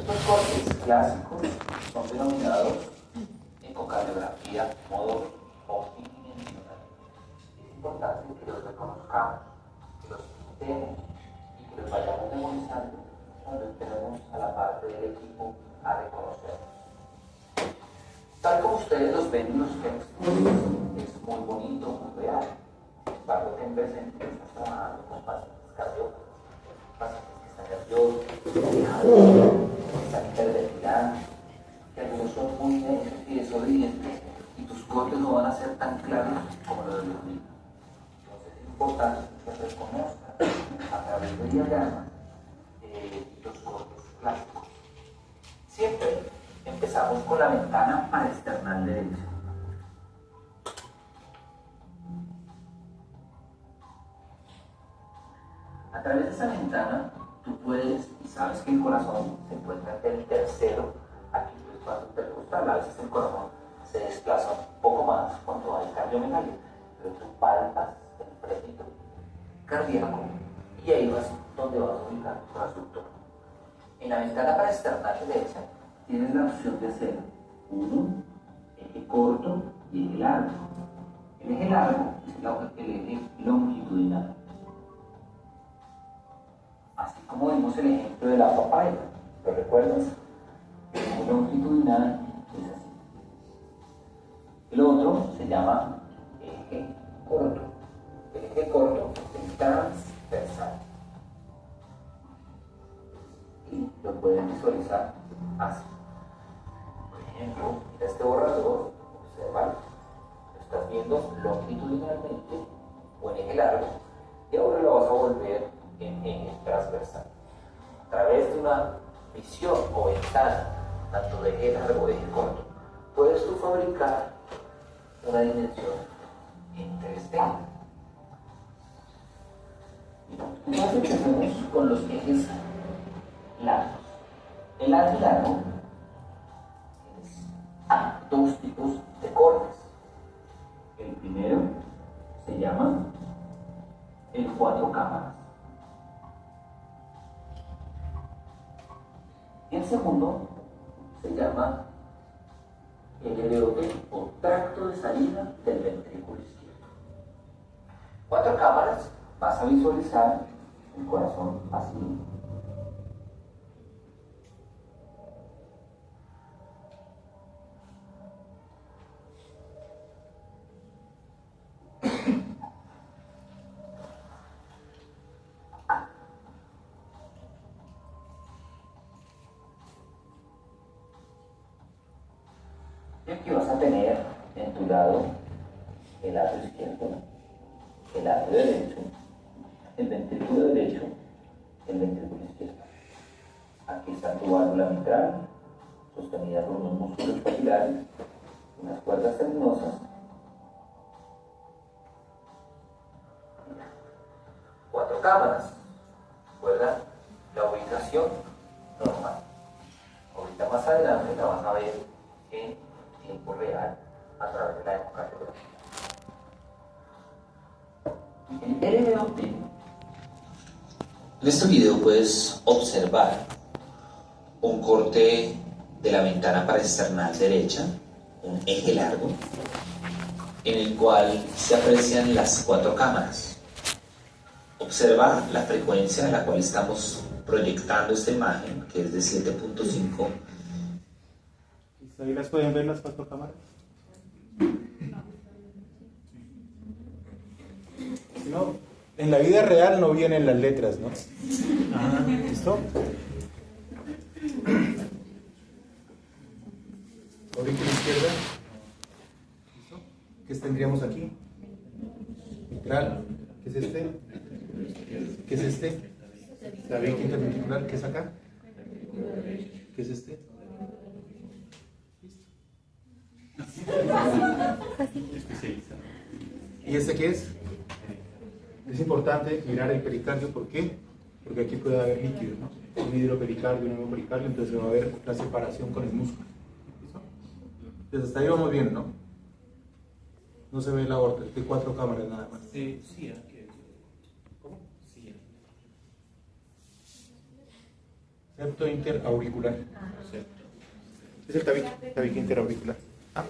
Estos cortes clásicos son denominados ecocardiografía modo optidimensional. Es importante que los reconozcamos, que los pintemos y que los vayamos memorizando cuando entremos a la parte del equipo a reconocer. Tal como ustedes los ven en los textos, es muy bonito, muy real. Sin embargo, ten presente que estás trabajando con pacientes cardiópatas, pacientes que están nerviosos, que están hiperventilados, que algunos son muy densos y desobedientes, y tus cortes no van a ser tan claros como los de los niños. Entonces es importante que reconozcas a través de diagramas los cortes clásicos. Siempre empezamos con la ventana paraesternal derecha. A través de esa ventana, tú puedes, y sabes que el corazón se encuentra entre el tercero a quinto espacio intercostal. A veces el corazón se desplaza un poco más cuando hay cardiomegalia, pero tú palpas el prédito cardíaco y ahí vas donde vas a ubicar tu transductor. En la ventana paraesternal derecha tienes la opción de hacer uno, eje corto y eje largo. El eje largo es el eje longitudinal. Así como vimos el ejemplo de la papaya, ¿lo recuerdas? El eje longitudinal es así. El otro se llama eje corto. El eje corto es el transversal. Y lo pueden visualizar así. Por ejemplo, mira este borrador, observa, lo estás viendo longitudinalmente o en eje largo, y ahora lo vas a volver en eje transversal. A través de una visión o ventana, tanto de eje largo o de eje corto, puedes tú fabricar una dimensión en 3D. Entonces empecemos con los ejes largos. El eje largo es dos tipos de cortes. El primero se llama el 4 cámaras. Y el segundo se llama el LVOT o tracto de salida del ventrículo izquierdo. 4 cámaras, vas a visualizar el corazón así. Y aquí vas a tener en tu lado el lado izquierdo, el lado derecho, el ventrículo derecho, el ventrículo izquierdo. Aquí está tu válvula mitral, sostenida por unos músculos papilares, unas cuerdas tendinosas. 4 cámaras. Recuerda la ubicación normal. Ahorita más adelante la vas a ver en tiempo real a través de la ecocardiografía. El LVOT. En este video puedes observar un corte de la ventana paraesternal derecha, un eje largo, en el cual se aprecian las 4 cámaras. Observa la frecuencia a la cual estamos proyectando esta imagen, que es de 7.5. ¿Ahí las pueden ver las 4 cámaras? No, en la vida real no vienen las letras, ¿no? Ah, ¿listo? Aurícula izquierda. ¿Listo? ¿Qué tendríamos aquí? Mitral. ¿Qué es este? ¿Qué es este? La vía interventricular. ¿Qué es acá? ¿Qué es este? ¿Y este qué es? Es importante mirar el pericardio. ¿Por qué? Porque aquí puede haber líquido, ¿no? Un hidropericardio, un hemopericardio, entonces va a haber una separación con el músculo. ¿Listo? Entonces hasta ahí vamos bien, ¿no? No se ve la aorta, es de 4 cámaras nada más. Sí, aquí. ¿Cómo? Sí. Septo interauricular. Es el tabique interauricular. ¿Ah?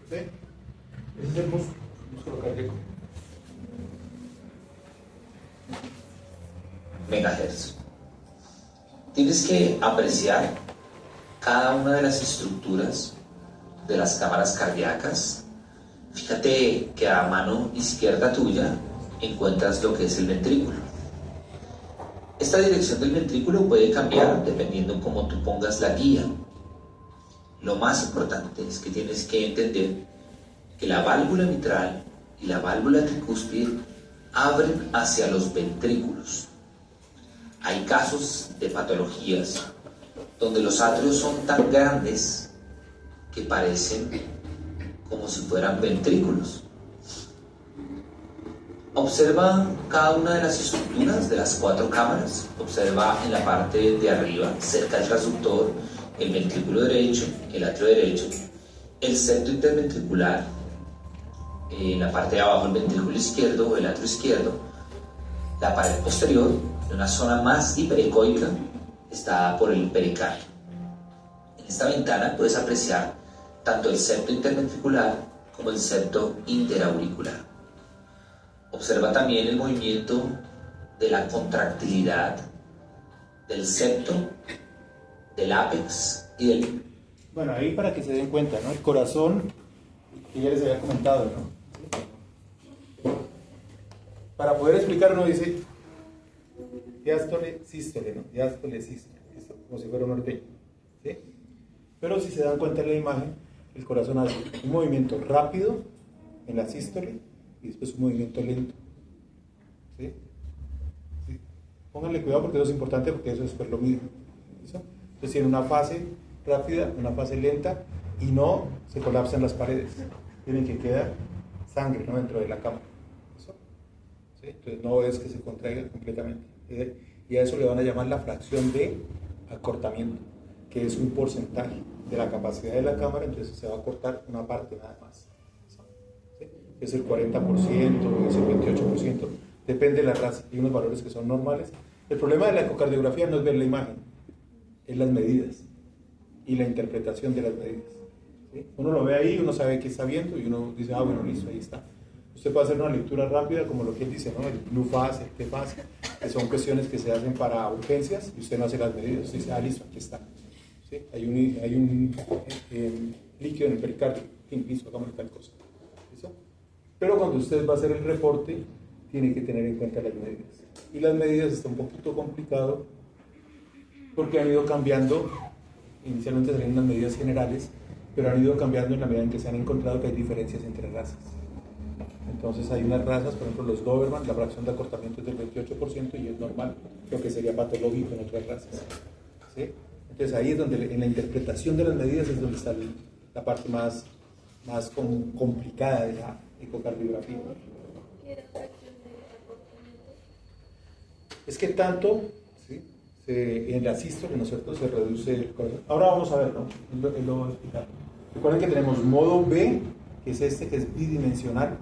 ¿Sí? Ese es el músculo cardíaco. Megahertz. Tienes que apreciar cada una de las estructuras de las cámaras cardíacas. Fíjate que a mano izquierda tuya encuentras lo que es el ventrículo. Esta dirección del ventrículo puede cambiar dependiendo cómo tú pongas la guía. Lo más importante es que tienes que entender que la válvula mitral y la válvula tricúspide abren hacia los ventrículos. Hay casos de patologías donde los atrios son tan grandes que parecen como si fueran ventrículos. Observa cada una de las estructuras de las 4 cámaras. Observa en la parte de arriba, cerca del transductor, el ventrículo derecho, el atrio derecho, el septo interventricular, en la parte de abajo el ventrículo izquierdo o el atrio izquierdo, la pared posterior, en una zona más hiperecoica, está por el pericardio. En esta ventana puedes apreciar tanto el septo interventricular como el septo interauricular. Observa también el movimiento de la contractilidad del septo, del ápex y del... Bueno, ahí para que se den cuenta, ¿no? El corazón, que ya les había comentado, ¿no? Para poder explicar, uno dice diástole, sístole, ¿no? Diástole, sístole, esto, como si fuera un norteño, ¿sí? Pero si se dan cuenta en la imagen, el corazón hace un movimiento rápido en la sístole y después un movimiento lento, ¿sí? ¿Sí? Pónganle cuidado porque eso es importante, porque eso después lo miden, ¿sí? Entonces tiene una fase rápida, una fase lenta y no se colapsan las paredes, tienen que quedar sangre, ¿no? Dentro de la cámara. ¿Sí? Entonces no es que se contraiga completamente. Y a eso le van a llamar la fracción de acortamiento, que es un porcentaje de la capacidad de la cámara, entonces se va a cortar una parte nada más. ¿Sí? Es el 40%, es el 28%, depende de la raza. Hay unos valores que son normales. El problema de la ecocardiografía no es ver la imagen, es las medidas y la interpretación de las medidas. ¿Sí? Uno lo ve ahí, uno sabe qué está viendo y uno dice, ah, bueno, listo, ahí está. Usted puede hacer una lectura rápida, como lo que él dice, ¿no? El blue fast, el T-fast, que son cuestiones que se hacen para urgencias y usted no hace las medidas. Usted dice, ah, listo, aquí está. ¿Sí? Hay un líquido en el pericardio. Listo, hagamos tal cosa. ¿Listo? Pero cuando usted va a hacer el reporte, tiene que tener en cuenta las medidas. Y las medidas está un poquito complicado porque han ido cambiando. Inicialmente salían unas medidas generales, pero han ido cambiando en la medida en que se han encontrado que hay diferencias entre razas. Entonces hay unas razas, por ejemplo los Doberman, la fracción de acortamiento es del 28% y es normal, lo que sería patológico en otras razas. ¿Sí? Entonces ahí es donde en la interpretación de las medidas es donde está la parte más complicada de la ecocardiografía. ¿Qué era fracción de acortamiento? Es que tanto, ¿sí? En la sístole, ¿no es cierto?, se reduce el corazón. Ahora vamos a ver, ¿no? Él lo va a explicar. Recuerden que tenemos modo B, que es este, que es bidimensional,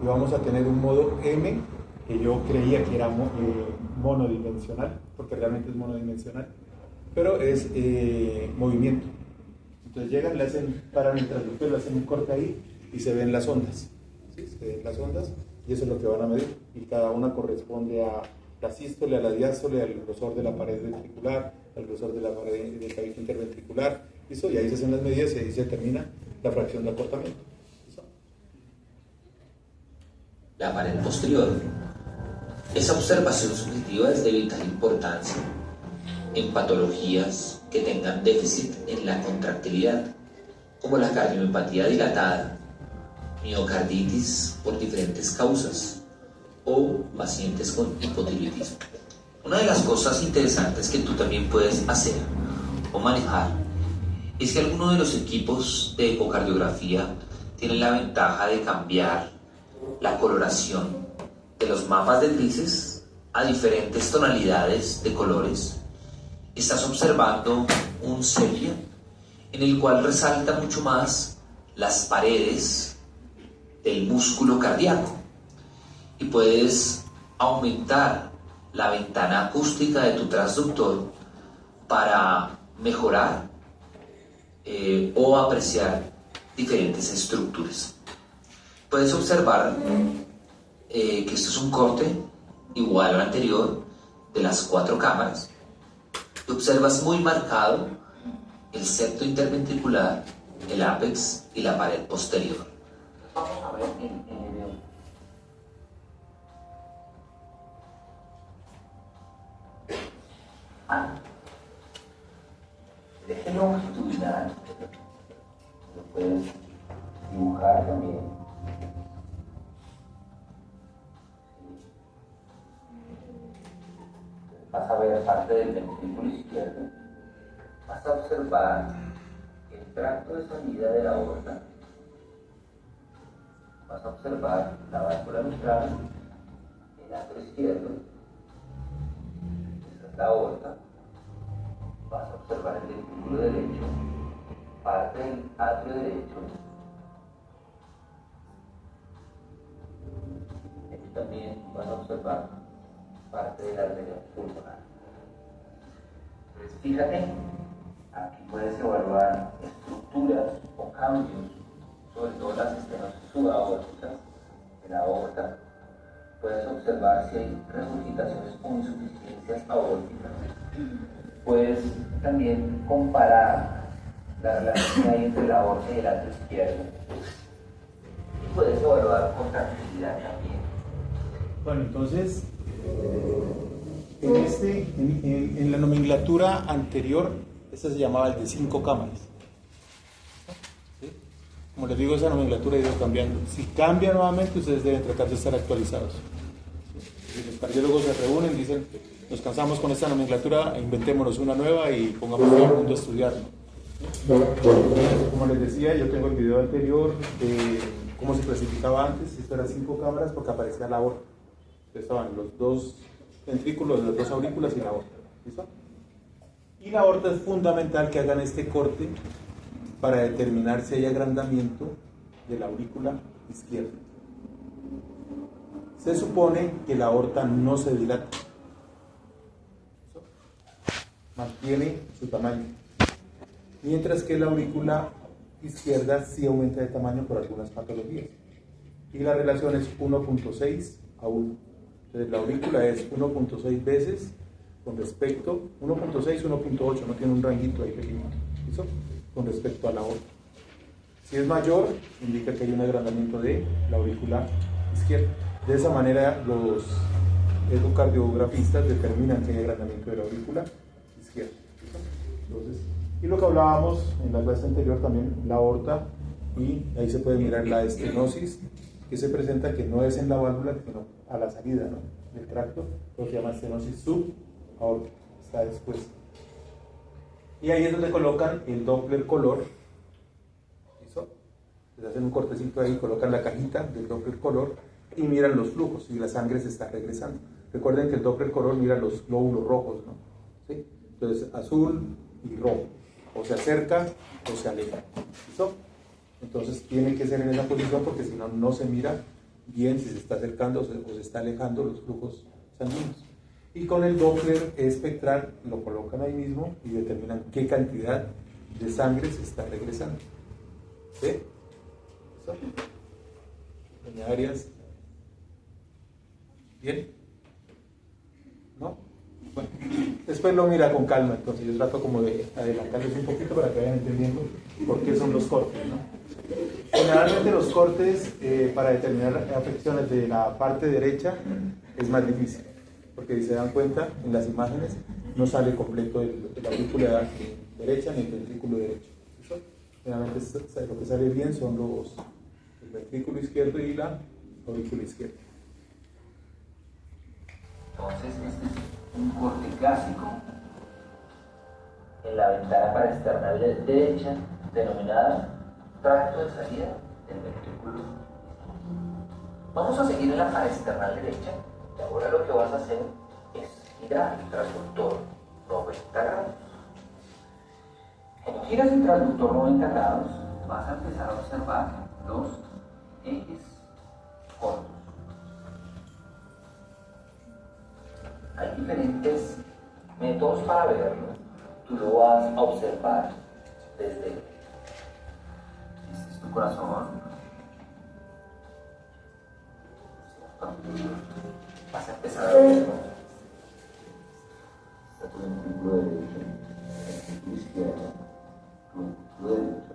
y vamos a tener un modo M, que yo creía que era monodimensional, porque realmente es monodimensional, pero es movimiento. Entonces llegan, le hacen, paran el transductor, le hacen un corte ahí y se ven las ondas. ¿Sí? Se ven las ondas y eso es lo que van a medir. Y cada una corresponde a la sístole, a la diástole, al grosor de la pared ventricular, al grosor de la pared del tabique interventricular. ¿Listo? Y ahí se hacen las medidas y ahí se determina la fracción de acortamiento. La pared posterior. Esa observación subjetiva es de vital importancia en patologías que tengan déficit en la contractilidad, como la cardiomiopatía dilatada, miocarditis por diferentes causas o pacientes con hipotiroidismo. Una de las cosas interesantes que tú también puedes hacer o manejar es que algunos de los equipos de ecocardiografía tienen la ventaja de cambiar la coloración de los mapas de grises a diferentes tonalidades de colores. Estás observando un sepia en el cual resalta mucho más las paredes del músculo cardíaco. y puedes aumentar la ventana acústica de tu transductor para mejorar o apreciar diferentes estructuras. Puedes observar que esto es un corte igual al anterior de las 4 cámaras. Y observas muy marcado el septo interventricular, el ápex y la pared posterior. Vamos a ver en el video. El eje longitudinal lo puedes dibujar también. Vas a ver parte del ventrículo izquierdo. Vas a observar el tracto de salida de la aorta. Vas a observar la válvula mitral, el atrio izquierdo. Esa es la aorta. Vas a observar el ventrículo derecho, parte del atrio derecho. Aquí también vas a observar parte de la arteria pulmonar. Entonces, fíjate, aquí puedes evaluar estructuras o cambios, sobre todo las estenosis subaórticas de la aorta. Puedes observar si hay regurgitaciones o insuficiencias aórticas. Puedes también comparar la relación que hay entre la aorta y el atrio izquierdo. Y puedes evaluar contractilidad también. Bueno, entonces, en la nomenclatura anterior, esta se llamaba el de 5 cámaras. ¿Sí? Como les digo, esa nomenclatura ha ido cambiando. Si cambia nuevamente, ustedes deben tratar de estar actualizados. ¿Sí? Si los cardiólogos se reúnen, dicen, nos cansamos con esta nomenclatura, inventémonos una nueva y pongamos a todo el mundo a estudiarlo. Como les decía, yo tengo el video anterior de cómo se clasificaba antes. Esto era 5 cámaras porque aparecía la aorta. Estaban los 2 ventrículos, las 2 aurículas y la aorta. ¿Listo? Y la aorta es fundamental que hagan este corte para determinar si hay agrandamiento de la aurícula izquierda. Se supone que la aorta no se dilata. ¿Listo? Mantiene su tamaño. Mientras que la aurícula izquierda sí aumenta de tamaño por algunas patologías. Y la relación es 1.6 a 1. Entonces la aurícula es 1.6 veces con respecto, 1.6, 1.8, no tiene un ranguito ahí pequeñito, ¿listo? Con respecto a la aorta. Si es mayor, indica que hay un agrandamiento de la aurícula izquierda. De esa manera los ecocardiografistas determinan que hay agrandamiento de la aurícula izquierda. ¿Listo? Entonces, y lo que hablábamos en la clase anterior también, la aorta, y ahí se puede mirar la estenosis, que se presenta que no es en la válvula, sino a la salida, ¿no?, del tracto, lo que se llama estenosis subaórtica, está después. Y ahí es donde colocan el Doppler color, ¿listo? Les hacen un cortecito ahí, colocan la cajita del Doppler color y miran los flujos, y la sangre se está regresando. Recuerden que el Doppler color mira los glóbulos rojos, ¿no? ¿Sí? Entonces, azul y rojo, o se acerca o se aleja, ¿listo? Entonces tiene que ser en esa posición porque si no, no se mira bien si se está acercando o se está alejando los flujos sanguíneos. Y con el Doppler espectral lo colocan ahí mismo y determinan qué cantidad de sangre se está regresando. ¿Sí? ¿Eso? Doña Arias. ¿Bien? ¿No? Bueno, después lo mira con calma, entonces yo trato como de adelantarles un poquito para que vayan entendiendo por qué son los cortes, ¿no? Generalmente los cortes para determinar afecciones de la parte derecha es más difícil, porque si se dan cuenta en las imágenes no sale completo la aurícula derecha ni el ventrículo derecho. ¿Listo? Generalmente lo que sale bien son el ventrículo izquierdo y la aurícula izquierda. Entonces, este es un corte clásico en la ventana paraesternal derecha, denominada tracto de salida del ventrículo. Vamos a seguir en la paraesternal derecha, y ahora lo que vas a hacer es girar el transductor 90 grados. Cuando giras el transductor 90 grados, vas a empezar a observar los ejes cortos. Hay diferentes métodos para verlo. Tú lo vas a observar desde este es tu corazón. Vas a empezar a verlo. Está tu ventrículo derecho, tu ventrículo izquierdo, tu ventrículo derecho.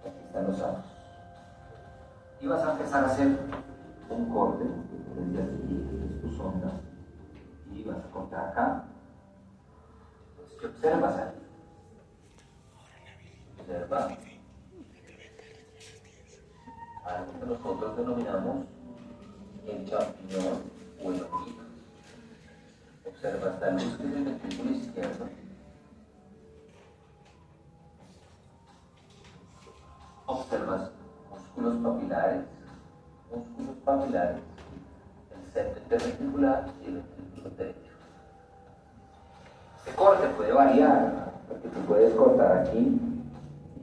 Aquí están los ojos. Y vas a empezar a hacer un corte desde aquí, desde tu sonda, y vas a cortar acá. Entonces, ¿qué observas ahí? Observa algo que nosotros denominamos el champiñón o el honguito. Observas la luz que es el ventrículo izquierdo. Observas músculos papilares, el septo interventricular y el ventrículo derecho. Este corte puede variar, porque tú puedes cortar aquí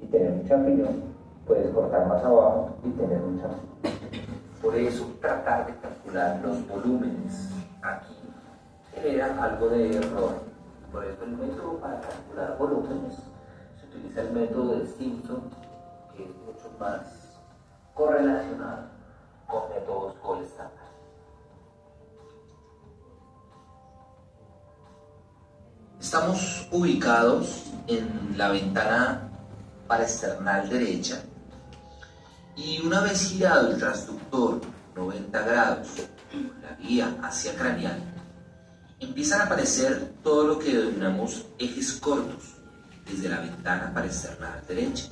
y tener un champiñón, puedes cortar más abajo y tener un champiñón. Por eso, tratar de calcular los volúmenes aquí genera algo de error. Por eso, el método para calcular volúmenes se utiliza el método de Simpson, que es mucho más correlacionado con métodos gold estándar. Estamos ubicados en la ventana paraesternal derecha y una vez girado el transductor 90 grados, la guía hacia craneal, empiezan a aparecer todo lo que denominamos ejes cortos desde la ventana paraesternal derecha.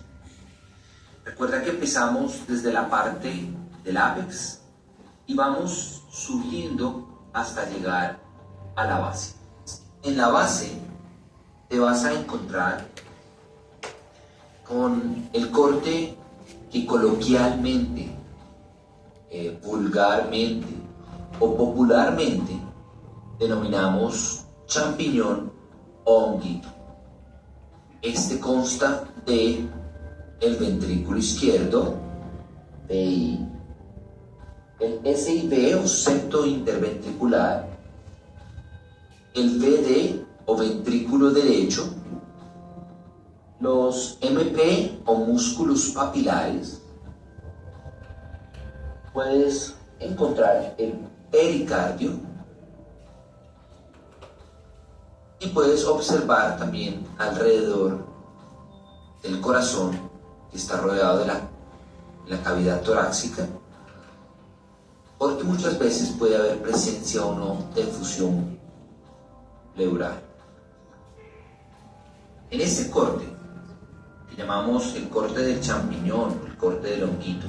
Recuerda que empezamos desde la parte del ápex y vamos subiendo hasta llegar a la base. En la base te vas a encontrar con el corte que coloquialmente, vulgarmente o popularmente denominamos champiñón o honguito. Este consta de el ventrículo izquierdo, VI, el SIV o septo interventricular, el VD o ventrículo derecho, los MP o músculos papilares, puedes encontrar el pericardio y puedes observar también alrededor del corazón, que está rodeado de la cavidad torácica, porque muchas veces puede haber presencia o no de efusión pleural. En este corte, que llamamos el corte del champiñón, el corte del honguito,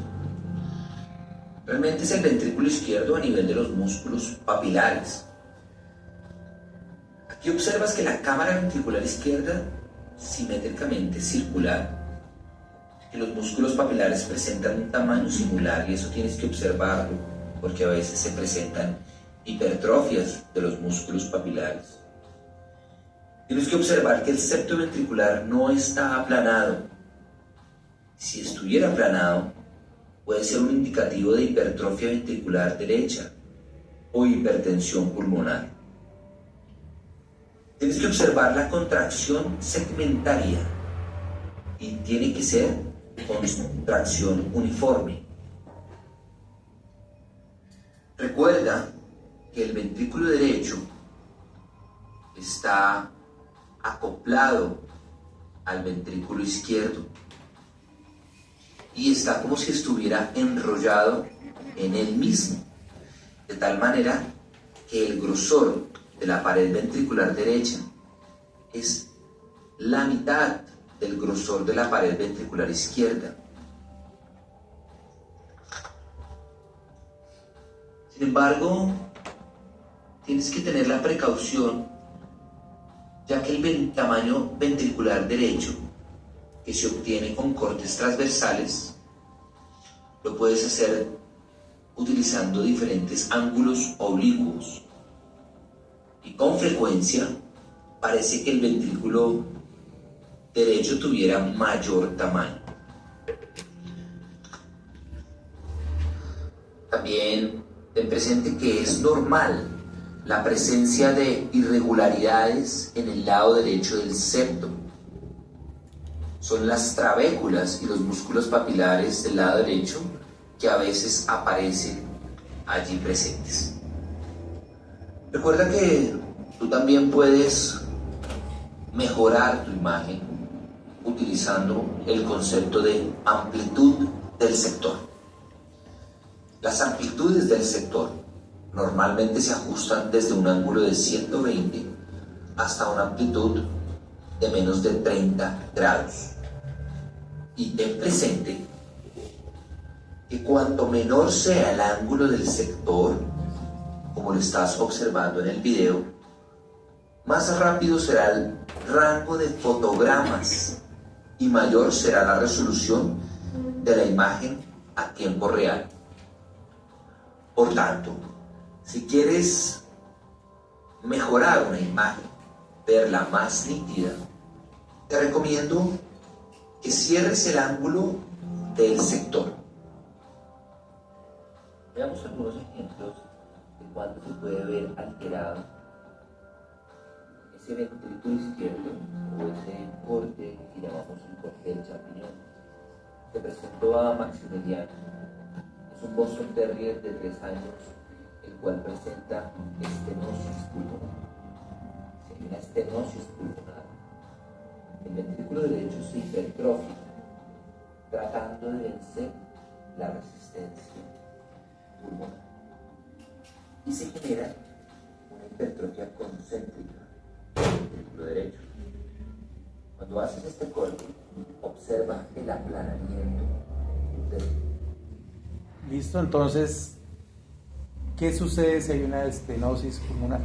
realmente es el ventrículo izquierdo a nivel de los músculos papilares. Aquí observas que la cámara ventricular izquierda, simétricamente circular, que los músculos papilares presentan un tamaño similar, y eso tienes que observarlo, porque a veces se presentan hipertrofias de los músculos papilares. Tienes que observar que el septo ventricular no está aplanado. Si estuviera aplanado, puede ser un indicativo de hipertrofia ventricular derecha o hipertensión pulmonar. Tienes que observar la contracción segmentaria y tiene que ser contracción uniforme. Recuerda que el ventrículo derecho está acoplado al ventrículo izquierdo y está como si estuviera enrollado en él mismo, de tal manera que el grosor de la pared ventricular derecha es la mitad del grosor de la pared ventricular izquierda. Sin embargo, tienes que tener la precaución, ya que el tamaño ventricular derecho, que se obtiene con cortes transversales, lo puedes hacer utilizando diferentes ángulos oblicuos. Y con frecuencia parece que el ventrículo derecho tuviera mayor tamaño. También ten presente que es normal la presencia de irregularidades en el lado derecho del septo. Son las trabéculas y los músculos papilares del lado derecho que a veces aparecen allí presentes. Recuerda que tú también puedes mejorar tu imagen utilizando el concepto de amplitud del sector. Las amplitudes del sector normalmente se ajustan desde un ángulo de 120 hasta una amplitud de menos de 30 grados. Y ten presente que cuanto menor sea el ángulo del sector, como lo estás observando en el video, más rápido será el rango de fotogramas y mayor será la resolución de la imagen a tiempo real. Por tanto, si quieres mejorar una imagen, verla más nítida, te recomiendo que cierres el ángulo del sector. Veamos algunos ejemplos de cuándo se puede ver alterado ese ventrículo izquierdo o ese corte que llamamos el corte del champiñón. Te presento a Maximiliano. Es un Boston Terrier de 3 años, el cual presenta estenosis pulmonar. Si hay una estenosis pulmonar, el ventrículo derecho se hipertrofia, tratando de vencer la resistencia pulmonar. Y se genera una hipertrofia concéntrica del ventrículo derecho. Cuando haces este corte, observa el aplanamiento del. Listo, entonces, ¿qué sucede si hay una estenosis pulmonar?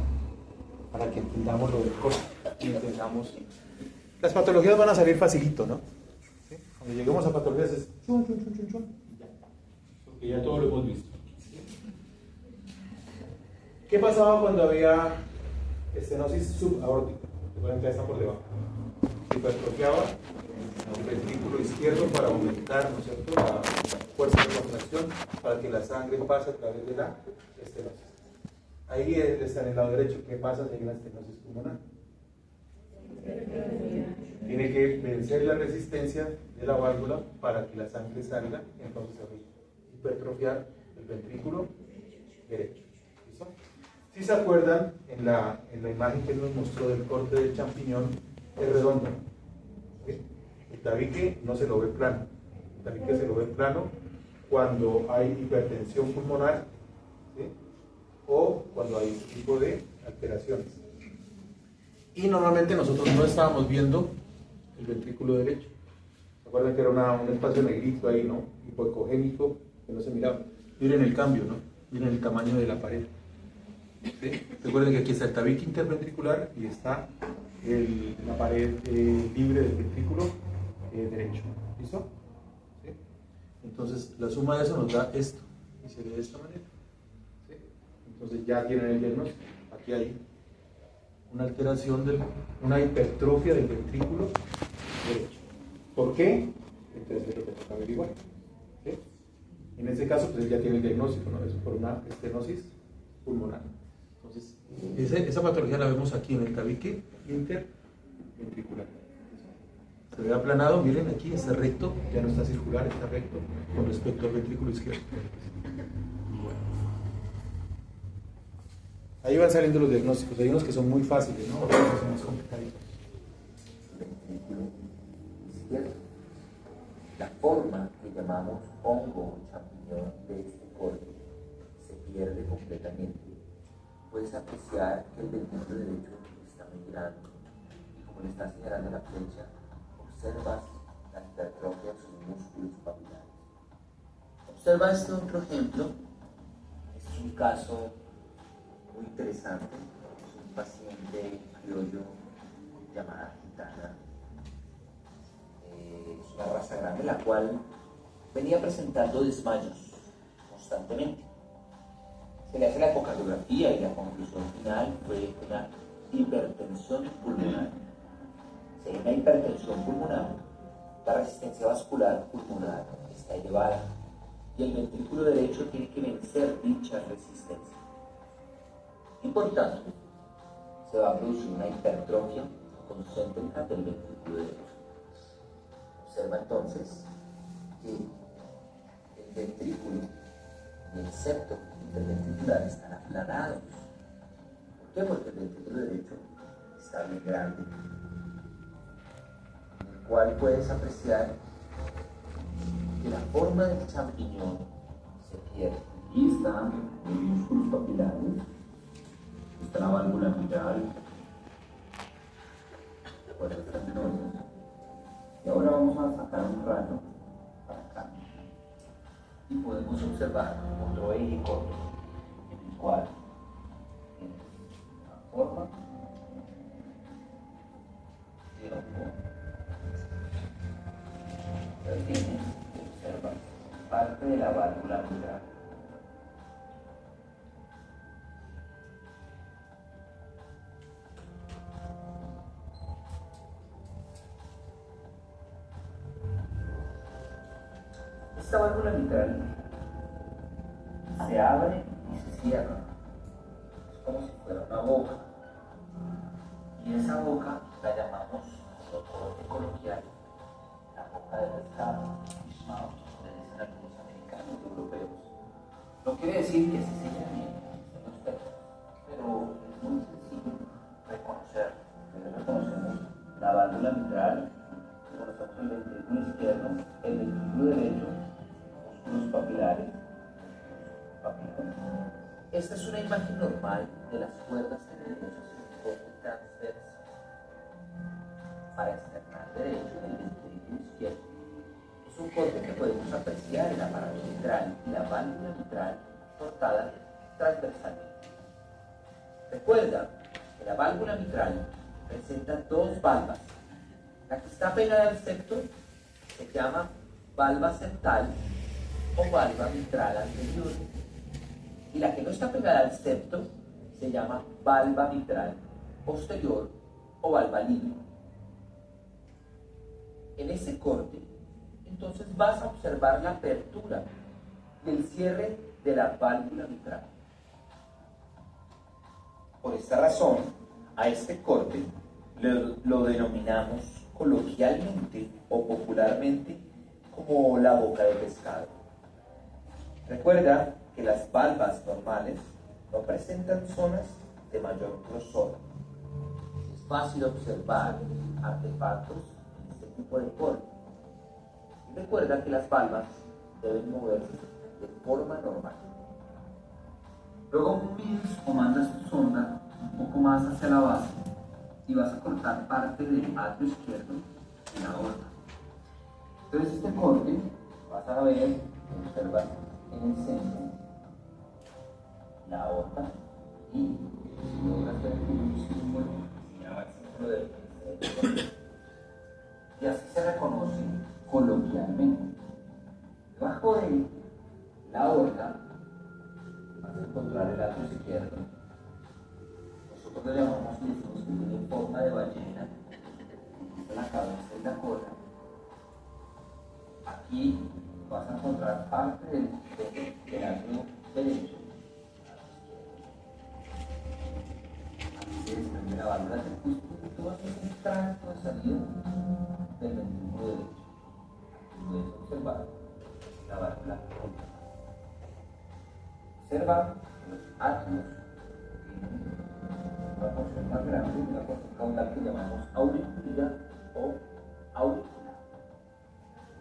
Para que entendamos lo del corte y entendamos. Las patologías van a salir facilito, ¿no? ¿Sí? Cuando lleguemos a patologías es chun, chun, chun, chun, chun, y ya. Porque ya todo lo hemos visto. ¿Qué pasaba cuando había estenosis subaórtica? Recuerden que está por debajo. Se hipertrofiaba el ventrículo izquierdo para aumentar, ¿no es cierto?, la fuerza de contracción para que la sangre pase a través de la estenosis. Ahí está en el lado derecho. ¿Qué pasa si hay una estenosis pulmonar? Tiene que vencer la resistencia de la válvula para que la sangre salga, y entonces se va a hipertrofiar el ventrículo derecho. ¿Listo? Si se acuerdan, en la imagen que nos mostró del corte del champiñón, es redondo. ¿Sí? El tabique no se lo ve plano. El tabique se lo ve plano cuando hay hipertensión pulmonar, ¿sí?, o cuando hay este tipo de alteraciones. Y normalmente nosotros no estábamos viendo el ventrículo derecho. ¿Se acuerdan que era un espacio negrito ahí, ¿no?, hipoecogénico, que no se miraba? Miren el cambio, ¿no? Miren el tamaño de la pared. ¿Sí? Recuerden que aquí está el tabique interventricular y está la pared libre del ventrículo derecho. ¿Listo? ¿Sí? Entonces la suma de eso nos da esto y se ve de esta manera. ¿Sí? Entonces ya tienen el diagnóstico. Aquí hay una alteración, una hipertrofia del ventrículo derecho. ¿Por qué? Entonces es lo que toca averiguar. ¿Sí? En este caso, pues ya tiene el diagnóstico, ¿no? Es por una estenosis pulmonar. Entonces, esa patología la vemos aquí en el tabique interventricular. Se ve aplanado, miren aquí, está recto, ya no está circular, está recto con respecto al ventrículo izquierdo. Bueno. Ahí van saliendo los diagnósticos, hay unos que son muy fáciles, ¿no? Otros que son más complicaditos. Ventrículo izquierdo. La forma que llamamos hongo o champiñón de este corte se pierde completamente. Puedes apreciar que el ventrículo derecho está muy grande y, como le está señalando la flecha, observas la hipertrofia de sus músculos papilares. Observa este otro ejemplo. Este es un caso muy interesante. Es un paciente criollo llamada gitana. Es una raza grande la cual venía presentando desmayos constantemente. Se le hace la ecocardiografía y la conclusión final fue una hipertensión pulmonar. Si hay una hipertensión pulmonar, la resistencia vascular pulmonar está elevada y el ventrículo derecho tiene que vencer dicha resistencia. y por tanto se va a producir una hipertrofia concéntrica del ventrículo derecho. Observa entonces que el ventrículo y el septo interventricular están aplanados. ¿Por qué? Porque el ventrículo derecho está bien grande, en el cual puedes apreciar que la forma del champiñón se pierde. Aquí están los músculos papilares, está la válvula mitral, y ahora vamos a sacar un rayo para acá y podemos observar otro eje corto en el cual tiene una forma de hongo. Tiene, observa, parte de la válvula mitral. Esta válvula mitral se abre y se cierra. Es como si fuera una boca. Y esa boca la llamamos, en coloquial, la boca del pescado, fish mouth, le dicen algunos americanos y europeos. No quiere decir que así se llame en los textos, pero es muy sencillo reconocer. Reconocemos la válvula mitral, reconocemos el ventrículo izquierdo, el ventrículo derecho, músculos papilares. Esta es una imagen normal de las cuerdas derechas en el corte transverso para externar derecho del ventrículo izquierdo. Es un corte que podemos apreciar en el aparato mitral y la válvula mitral cortada transversalmente. Recuerda que la válvula mitral presenta dos valvas. La que está pegada al septo se llama valva septal o valva mitral anterior, y la que no está pegada al septo se llama valva mitral posterior o valva libre. En ese corte, entonces vas a observar la apertura del cierre de la válvula mitral. Por esta razón, a este corte lo denominamos coloquialmente o popularmente como la boca de pescado. Recuerda que las valvas normales no presentan zonas de mayor grosor. Es fácil observar artefactos en este tipo de corte. Y recuerda que las valvas deben moverse de forma normal. Luego mides o mandas tu sonda un poco más hacia la base y vas a cortar parte del atrio izquierdo de la aorta. Entonces este corte vas a ver, observar en el centro la aorta y si logras ver un símbolo que llama el símbolo del centro, y así se reconoce coloquialmente. Debajo de la aorta vas a encontrar el atrio izquierdo. Nosotros lo llamamos y decimos que tiene forma de ballena. Esta es la cabeza y la cola. Aquí vas a encontrar parte del atrio derecho. Aquí se desprende la válvula del cúspide y tú vas a hacer un tracto de salida del ventrículo derecho. Aquí puedes observar la válvula caudal. Observa que los atrios tienen una porción más grande, una porción caudal que llamamos auricular o auricular.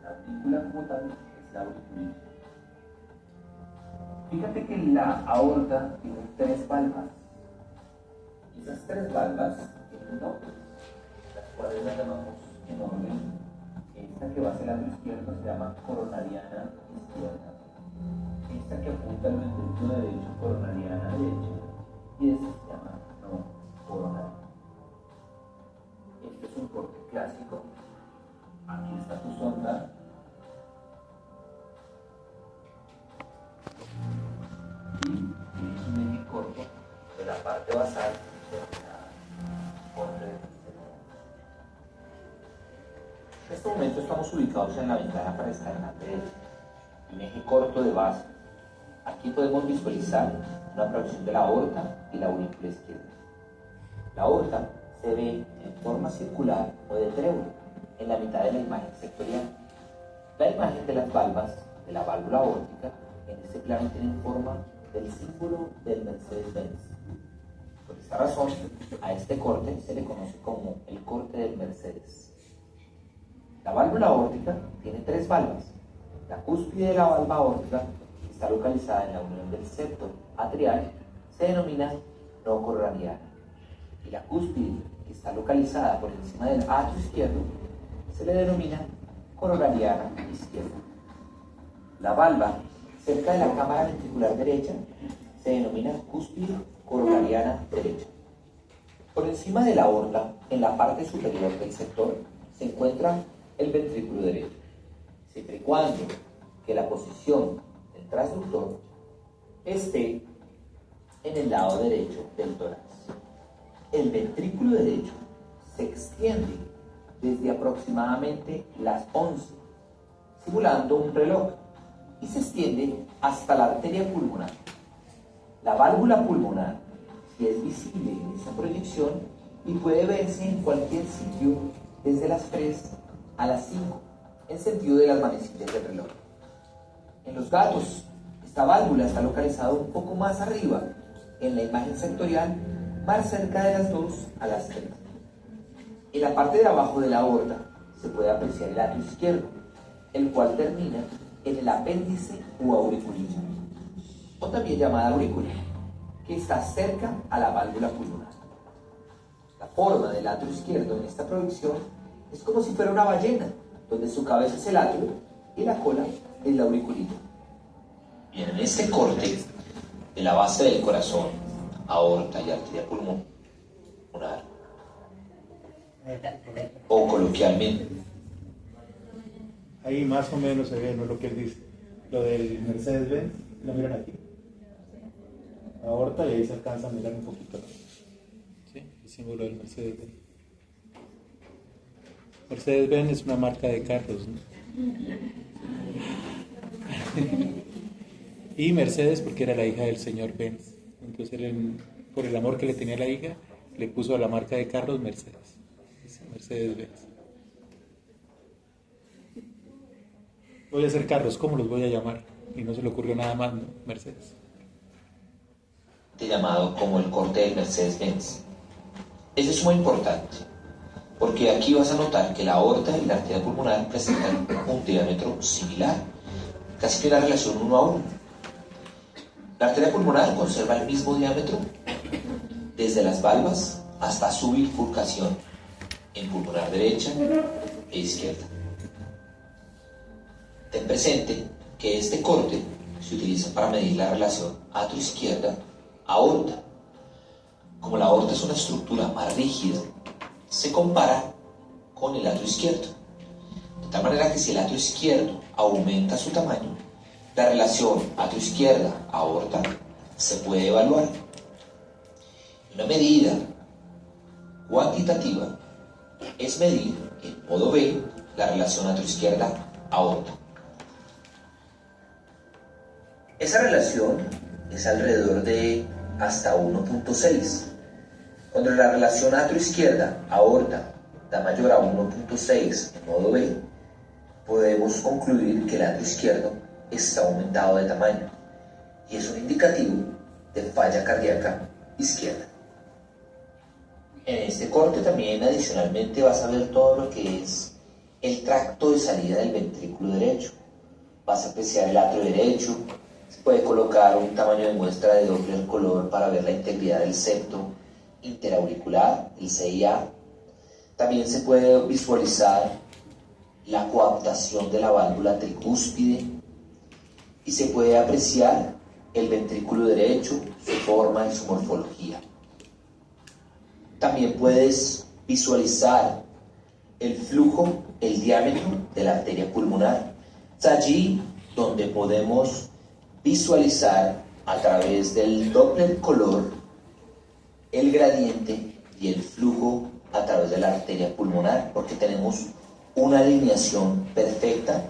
La aurícula como tal es la auriculita. Fíjate que la aorta tiene tres valvas. Y esas tres valvas tienen nombres, las cuales las llamamos en orden. Esta que va hacia el lado izquierdo se llama coronariana izquierda. Esta que apunta al ventrículo derecho, coronariana derecha. Y esta se llama no coronaria. Este es un corte clásico. Aquí está tu sonda. Y tienes un eje corto de la parte basal denominada corte de Cicerón. En este momento estamos ubicados en la ventana para escanear derecha, un eje corto de base. Aquí podemos visualizar una proyección de la aorta y la aurícula izquierda. La aorta se ve en forma circular o de trébol en la mitad de la imagen sectorial. La imagen de las valvas de la válvula aórtica en este plano tiene forma del símbolo del Mercedes-Benz. Por esta razón, a este corte se le conoce como el corte del Mercedes. La válvula aórtica tiene tres valvas. La cúspide de la valva aórtica, que está localizada en la unión del septo atrial, se denomina no coronariana. Y la cúspide, que está localizada por encima del atrio izquierdo, se le denomina coronariana izquierda. La valva cerca de la cámara ventricular derecha se denomina cúspide coronariana derecha. Por encima de la aorta, en la parte superior del sector, se encuentra el ventrículo derecho, siempre y cuando que la posición del transductor esté en el lado derecho del tórax. El ventrículo derecho se extiende desde aproximadamente las 11, simulando un reloj, y se extiende hasta la arteria pulmonar. La válvula pulmonar, si es visible en esta proyección, y puede verse en cualquier sitio desde las 3 a las 5, en sentido de las manecillas del reloj. En los gatos, esta válvula está localizada un poco más arriba, en la imagen sectorial, más cerca de las 2 a las 3. En la parte de abajo de la aorta se puede apreciar el atrio izquierdo, el cual termina en el apéndice u auriculita, o también llamada aurícula, que está cerca a la válvula pulmonar. La forma del atrio izquierdo en esta proyección es como si fuera una ballena, donde su cabeza es el atrio y la cola es la auriculita. Bien, en este corte de la base del corazón, aorta y arteria pulmonar, o coloquialmente, Ahí más o menos se ve, ¿no?, lo que él dice. Lo del Mercedes-Benz, lo miran aquí. Aorta, y ahí se alcanza a mirar un poquito. ¿Sí? El símbolo del Mercedes-Benz. Mercedes-Benz es una marca de carros, ¿no? Y Mercedes porque era la hija del señor Benz. Entonces él, por el amor que le tenía a la hija, le puso a la marca de carros Mercedes. Mercedes-Benz. Voy a hacer carros, ¿cómo los voy a llamar? Y no se le ocurrió nada más, ¿no? Mercedes. Llamado como el corte del Mercedes-Benz. Eso es muy importante, porque aquí vas a notar que la aorta y la arteria pulmonar presentan un diámetro similar, casi que una relación 1 a 1. La arteria pulmonar conserva el mismo diámetro desde las valvas hasta su bifurcación en pulmonar derecha e izquierda. Ten presente que este corte se utiliza para medir la relación atrio-izquierda-aorta. Como la aorta es una estructura más rígida, se compara con el atrio izquierdo. De tal manera que si el atrio izquierdo aumenta su tamaño, la relación atrio-izquierda-aorta se puede evaluar. Una medida cuantitativa es medir en modo B la relación atrio-izquierda-aorta. Esa relación es alrededor de hasta 1.6. Cuando la relación atrio-izquierda-aorta da mayor a 1.6 en modo B, podemos concluir que el atrio izquierdo está aumentado de tamaño y es un indicativo de falla cardíaca izquierda. En este corte también adicionalmente vas a ver todo lo que es el tracto de salida del ventrículo derecho. Vas a apreciar el atrio derecho. Se puede colocar un tamaño de muestra de Doppler color para ver la integridad del septo interauricular, el CIA. También se puede visualizar la coaptación de la válvula tricúspide y se puede apreciar el ventrículo derecho, su forma y su morfología. También puedes visualizar el flujo, el diámetro de la arteria pulmonar. Es allí donde podemos visualizar a través del Doppler color el gradiente y el flujo a través de la arteria pulmonar, porque tenemos una alineación perfecta,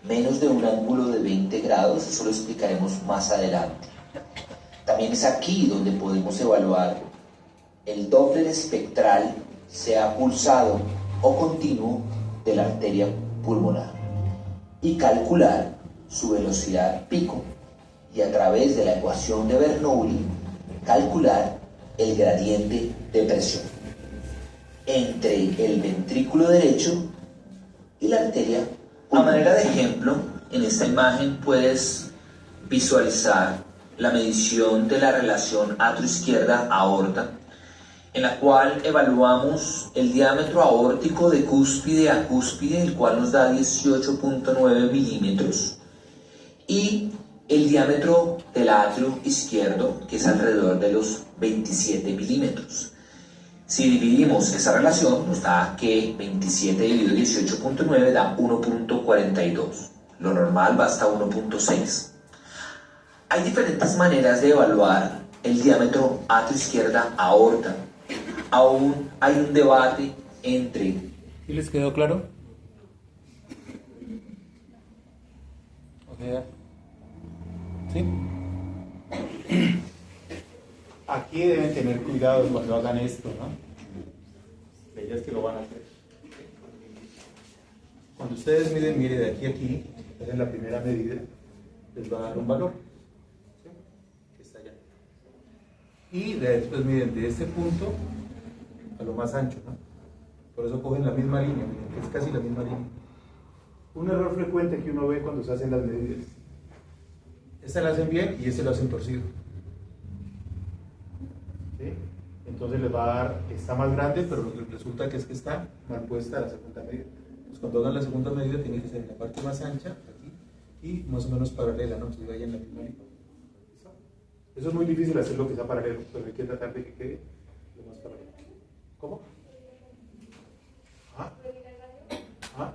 menos de un ángulo de 20 grados, eso lo explicaremos más adelante. También es aquí donde podemos evaluar el Doppler espectral, sea pulsado o continuo, de la arteria pulmonar y calcular su velocidad pico, y a través de la ecuación de Bernoulli calcular el gradiente de presión entre el ventrículo derecho y la arteria pulmonar. A manera de ejemplo, en esta imagen puedes visualizar la medición de la relación atrio-izquierda-aorta, en la cual evaluamos el diámetro aórtico de cúspide a cúspide, el cual nos da 18.9 milímetros, y el diámetro del atrio izquierdo, que es alrededor de los 27 milímetros. Si dividimos esa relación, nos da que 27 dividido 18.9 da 1.42. Lo normal va hasta 1.6. Hay diferentes maneras de evaluar el diámetro atrio izquierda aorta. Aún hay un debate entre... ¿Y les quedó claro? O sea, ¿sí? Aquí deben tener cuidado cuando hagan esto, ¿no? Ellas que lo van a hacer. Cuando ustedes miden, mire de aquí a aquí, en la primera medida, les va a dar un valor, ¿sí? Que está allá. Y después miden de este punto a lo más ancho, ¿no? Por eso cogen la misma línea, miren, que es casi la misma línea. Un error frecuente que uno ve cuando se hacen las medidas. Este lo hacen bien y este lo hacen torcido. ¿Sí? Entonces les va a dar, está más grande, pero resulta que es que está mal puesta la segunda medida. Pues cuando hagan la segunda medida tiene que ser en la parte más ancha, aquí, y más o menos paralela, ¿no? Que vaya en la misma línea. ¿Listo? Eso es muy difícil hacerlo que sea paralelo, pero hay que tratar de que quede lo más paralelo. ¿Cómo? ¿Ah? ¿Ah?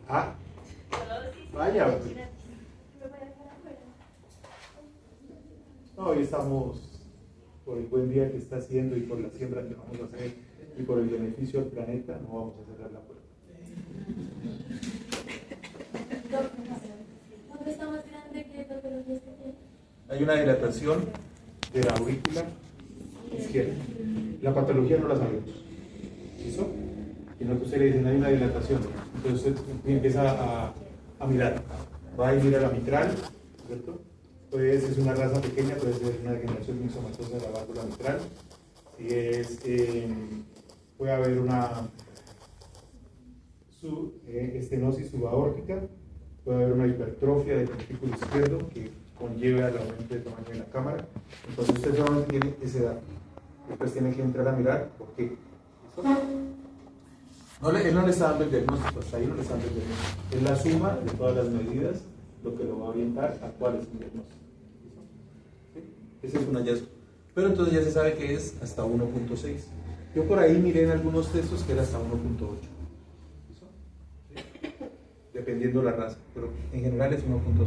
¿Ah? Vaya. No, hoy estamos, por el buen día que está haciendo y por la siembra que vamos a hacer y por el beneficio al planeta, no vamos a cerrar la puerta. ¿Dónde está más grande que patologías que tiene? Hay una dilatación de la aurícula izquierda. La patología no la sabemos. ¿Listo? Y no que usted le dicen hay una dilatación. Entonces usted empieza a mirar. Va a ir a la mitral, ¿cierto? Pues es una raza pequeña, puede ser una degeneración mixomatosa de la válvula mitral. Si es, puede haber una estenosis subaórtica, puede haber una hipertrofia del ventrículo izquierdo que conlleve al aumento de tamaño de la cámara. Entonces usted solamente tiene ese dato. Después tiene que entrar a mirar por qué. Él no le está dando el diagnóstico, hasta ahí no le está dando el diagnóstico. Es la suma de todas las medidas lo que lo va a orientar a cuál es el diagnóstico. ¿Sí? Ese es un hallazgo. Pero entonces ya se sabe que es hasta 1.6. Yo por ahí miré en algunos textos que era hasta 1.8. ¿Sí? Dependiendo la raza, pero en general es 1.6.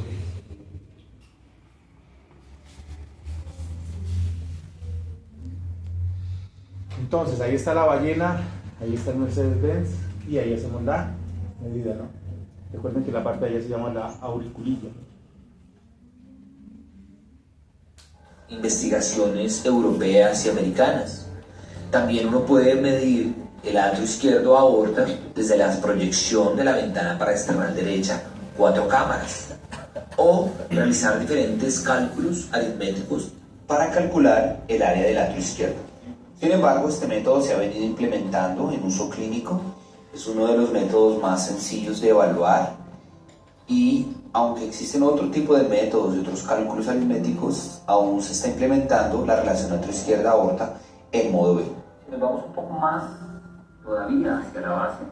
Entonces ahí está la ballena, ahí está el Mercedes-Benz y ahí hacemos la medida, ¿no? Recuerden que la parte de allá se llama la auriculilla. Investigaciones europeas y americanas. También uno puede medir el atrio izquierdo aorta desde la proyección de la ventana paraesternal derecha, 4 cámaras, o realizar diferentes cálculos aritméticos para calcular el área del atrio izquierdo. Sin embargo, este método se ha venido implementando en uso clínico. Es uno de los métodos más sencillos de evaluar y aunque existen otro tipo de métodos y otros cálculos aritméticos, aún se está implementando la relación atrio-izquierda-aorta en modo B. Si nos vamos un poco más todavía hacia la base,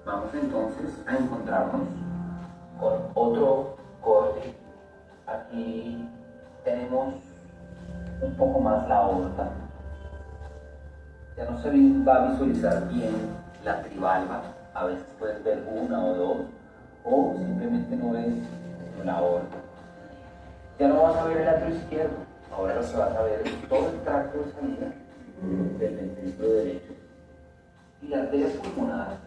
vamos entonces a encontrarnos con otro corte. Aquí tenemos un poco más la aorta. Ya no se va a visualizar bien la trivalva, a veces puedes ver una o dos, o simplemente no ves la aorta. Ya no vas a ver el atrio izquierdo, ahora lo que vas a ver es todo el tracto de salida del ventrículo derecho. Y la arteria pulmonar,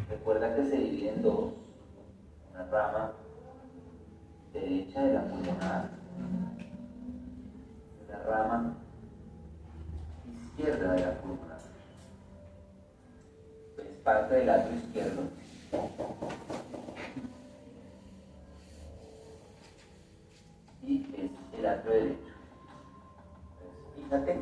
recuerda que se divide en dos, una rama derecha de la pulmonar, de la rama izquierda de la pulmonar. Es parte del atrio izquierdo. Y es el atrio derecho. Entonces, fíjate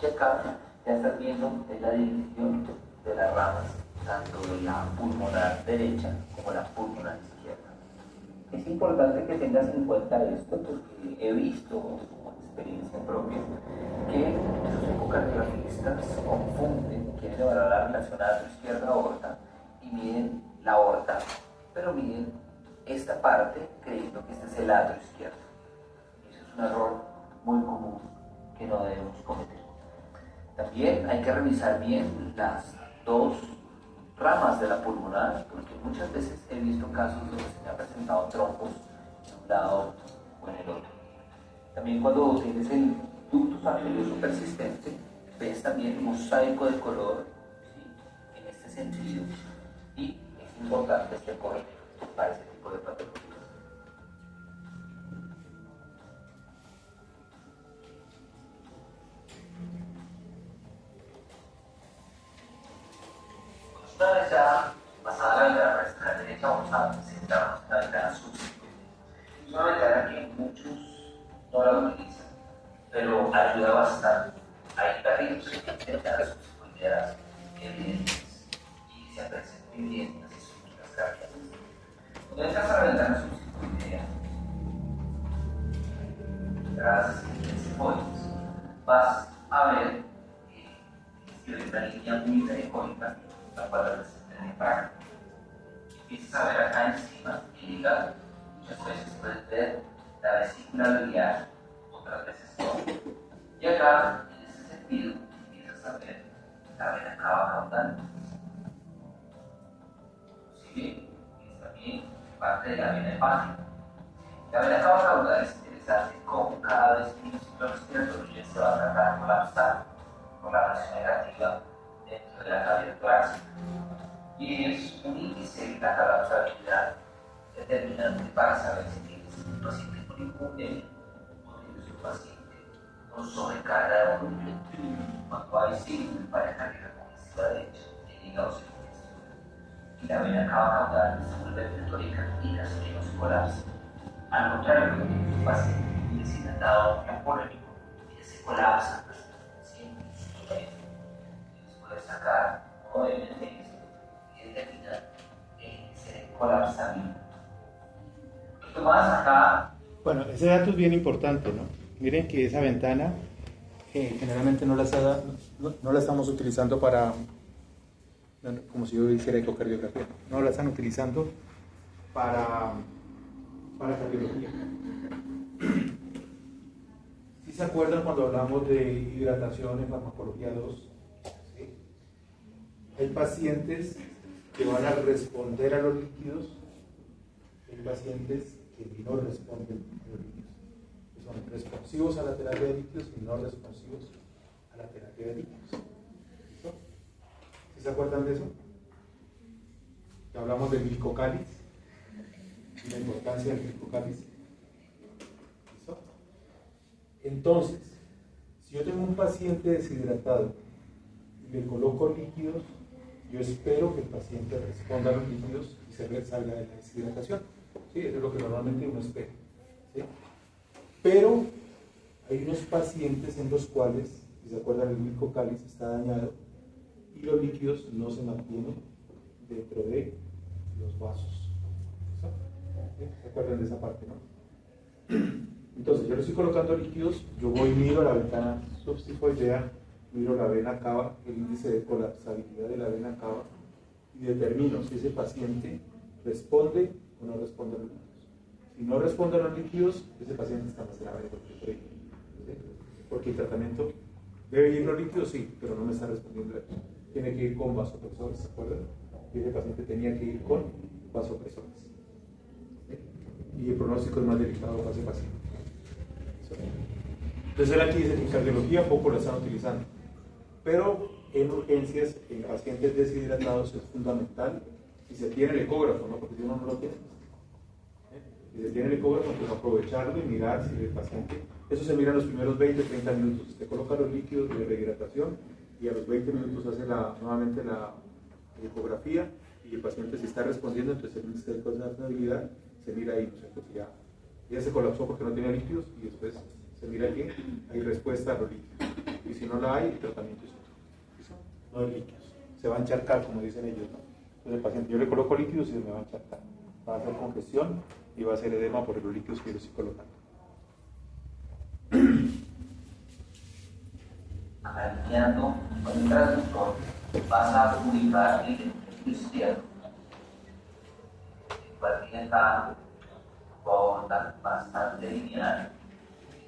que acá ya estás viendo la división de las ramas, tanto de la pulmonar derecha como la pulmonar izquierda. Es importante que tengas en cuenta esto porque he visto como experiencia propia que los ecocardiografistas confunden, quieren evaluar la relación atrio izquierda aorta y miden la aorta, pero miden esta parte creyendo que este es el atrio izquierdo. Y eso es un error muy común que no debemos cometer. También hay que revisar bien las dos ramas de la pulmonar, porque muchas veces he visto casos donde se me han presentado trombos en un lado o en el otro. También cuando tienes el ductus arterioso persistente, ves también un mosaico de color, ¿sí?, en este sentido, y es importante este corte para ese tipo de patologías. Una vez ya pasada la ventana vertical derecha, vamos a centrarnos en la ventana subsecuente. Es una ventana que muchos no la utilizan, pero ayuda bastante. Hay perritos que tienen ventanas subsecuentes evidentes y se aprecian muy bien las estructuras cardíacas. Cuando entras a la ventana subsecuente, tras este point, vas a ver que hay una línea muy pericónica, la cual representa el diafragma. Empiezas a ver acá encima el hígado, muchas veces puedes ver la vesícula biliar, otras veces no. Y acá, en ese sentido, empiezas a ver la vena cava caudal. ¿Sí? Es también parte de la vena hepática. La vena cava caudal es interesante como cada vez que un ciclo respiratorio se va a tratar de colapsar con la presión negativa dentro de la cavidad torácica. Y es un índice de la colapsabilidad determinante para saber si tienes un paciente con hipovolemia o tienes un paciente con sobrecarga de volumen. Cuando hay signos de pareja cardíaca con la derecha, el hígado se congestiona y la vena cava caudal se vuelve pletórica y casi que no se colapsa. Al contrario, cuando tienes un paciente deshidratado o polémico, que se colapsa siempre puedes sacar obviamente esto y determinar ese colapsamiento. Y tú más acá. Bueno, ese dato es bien importante, ¿no? Miren que esa ventana generalmente no la estamos utilizando para, como si yo hiciera ecocardiografía, no la están utilizando para cardiología. ¿Sí se acuerdan cuando hablamos de hidratación en farmacología 2? ¿Sí? Hay pacientes que van a responder a los líquidos, hay pacientes que no responden a los líquidos, que son responsivos a la terapia de líquidos y no responsivos a la terapia de líquidos. ¿Listo? ¿Sí se acuerdan de eso? Que hablamos del glicocáliz y la importancia del glicocáliz. ¿Listo? Entonces, si yo tengo un paciente deshidratado y le coloco líquidos, yo espero que el paciente responda a los líquidos y se salga de la deshidratación. ¿Sí? Eso es lo que normalmente uno espera. ¿Sí? Pero hay unos pacientes en los cuales, si se acuerdan, el glicocáliz está dañado y los líquidos no se mantienen dentro de los vasos. ¿Sí? ¿Se acuerdan de esa parte, no? Entonces, yo le estoy colocando líquidos, yo voy y miro la ventana substifoidea, miro la vena cava, el índice de colapsabilidad de la vena cava y determino si ese paciente responde o no responde a los líquidos. Si no responde a los líquidos, ese paciente está más grave ¿sí? Porque el tratamiento debe ir los líquidos, sí, pero no me está respondiendo. Tiene que ir con vasopresores, ¿se acuerdan? Y ese paciente tenía que ir con vasopresores. ¿Sí? Y el pronóstico es más delicado para ese paciente. Entonces él aquí dice que en cardiología poco lo están utilizando, pero en urgencias, en pacientes deshidratados es fundamental y se tiene el ecógrafo, ¿no? Porque si uno no lo tiene. Si se tiene el ecógrafo, pues aprovecharlo y mirar si el paciente, eso se mira en los primeros 20-30 minutos, usted coloca los líquidos de rehidratación y a los 20 minutos hace nuevamente la ecografía y el paciente si está respondiendo, entonces en este caso de estabilidad se mira ahí, ¿no es cierto? Que ya se colapsó porque no tenía líquidos y después se mira que hay respuesta a los líquidos. Y si no la hay, el tratamiento es otro. ¿Listo? No hay líquidos. Se va a encharcar, como dicen ellos, ¿no? Entonces el paciente, yo le coloco líquidos y se me va a encharcar. Va a hacer congestión y va a hacer edema por los líquidos que yo le estoy colocando. Alineando con el transductor, vas a ubicar el ventrículo izquierdo. El cual tiene esta borda bastante lineal,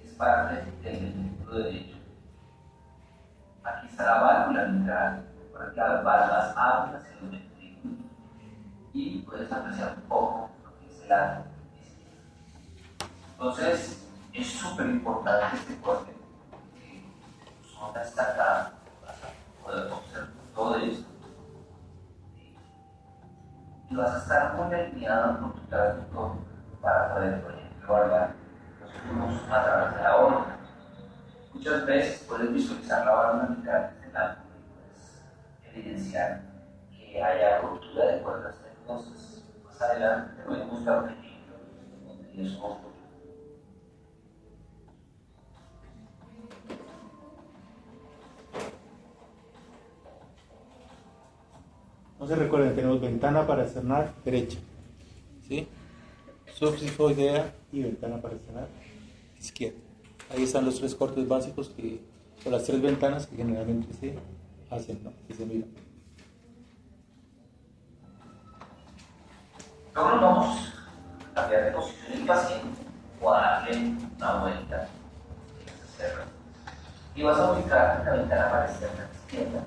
es parte del ventrículo derecho. Aquí está la válvula mitral, para que las válvulas abran hacia los ventrículos y puedes apreciar un poco lo que es el lado izquierdo. Entonces, es súper importante este corte, porque tu sonda está acá, vas a poder observar todo esto. Y vas a estar muy alineado con tu transductor para poder, por ejemplo, evaluar los flujos a través de la órbita. Muchas veces puedes visualizar la válvula mitral desde el ángulo y puedes evidenciar que haya ruptura de cuerdas venosas. Más adelante te voy a mostrar un ejemplo donde eso ocurre. Entonces recuerden, tenemos ventana para externar derecha, ¿sí? Subsifoidea y ventana para externar izquierda. Ahí están los tres cortes básicos o las tres ventanas que generalmente se hacen, ¿no? Que se miran. Luego nos vamos a cambiar de posición el paciente o a darle una vuelta y vas a ubicar la ventana para externa izquierda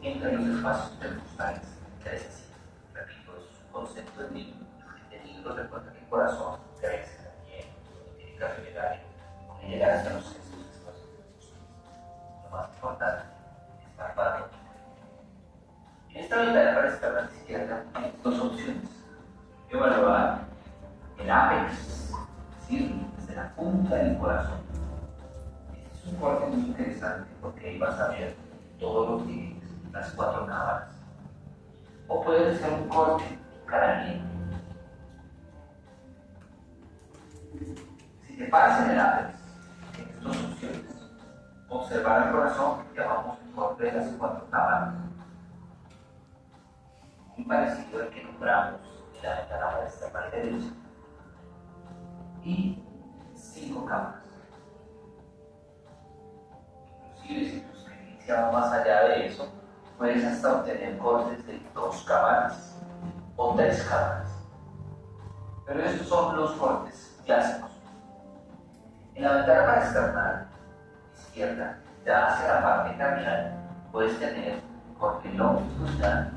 entre los espacios intercostales. Repito, es un concepto de libros. Recuerda que el corazón crece también, tiene cardiovascular, puede llegar hasta los sextos espacios intercostales. Lo más importante es la parte. En esta ventana para externa izquierda hay dos opciones. Evaluar el ápex, es decir, desde la punta del corazón. Este es un corte muy interesante porque ahí vas a ver todo lo que es las cuatro cámaras. O puede ser un corte craneal. Si te paras en el ápex, tienes dos opciones. Observar el corazón, que llamamos el corte de las cuatro cámaras. Muy parecido al que nombramos en la ventana para externa derecha. Y 5 cámaras. Inclusive si tu experiencia va más allá de eso, puedes hasta obtener cortes de 2 cámaras o 3 cámaras. Pero estos son los cortes clásicos. En la ventana para externar izquierda, ya hacia la parte craneal, puedes tener un corte longitudinal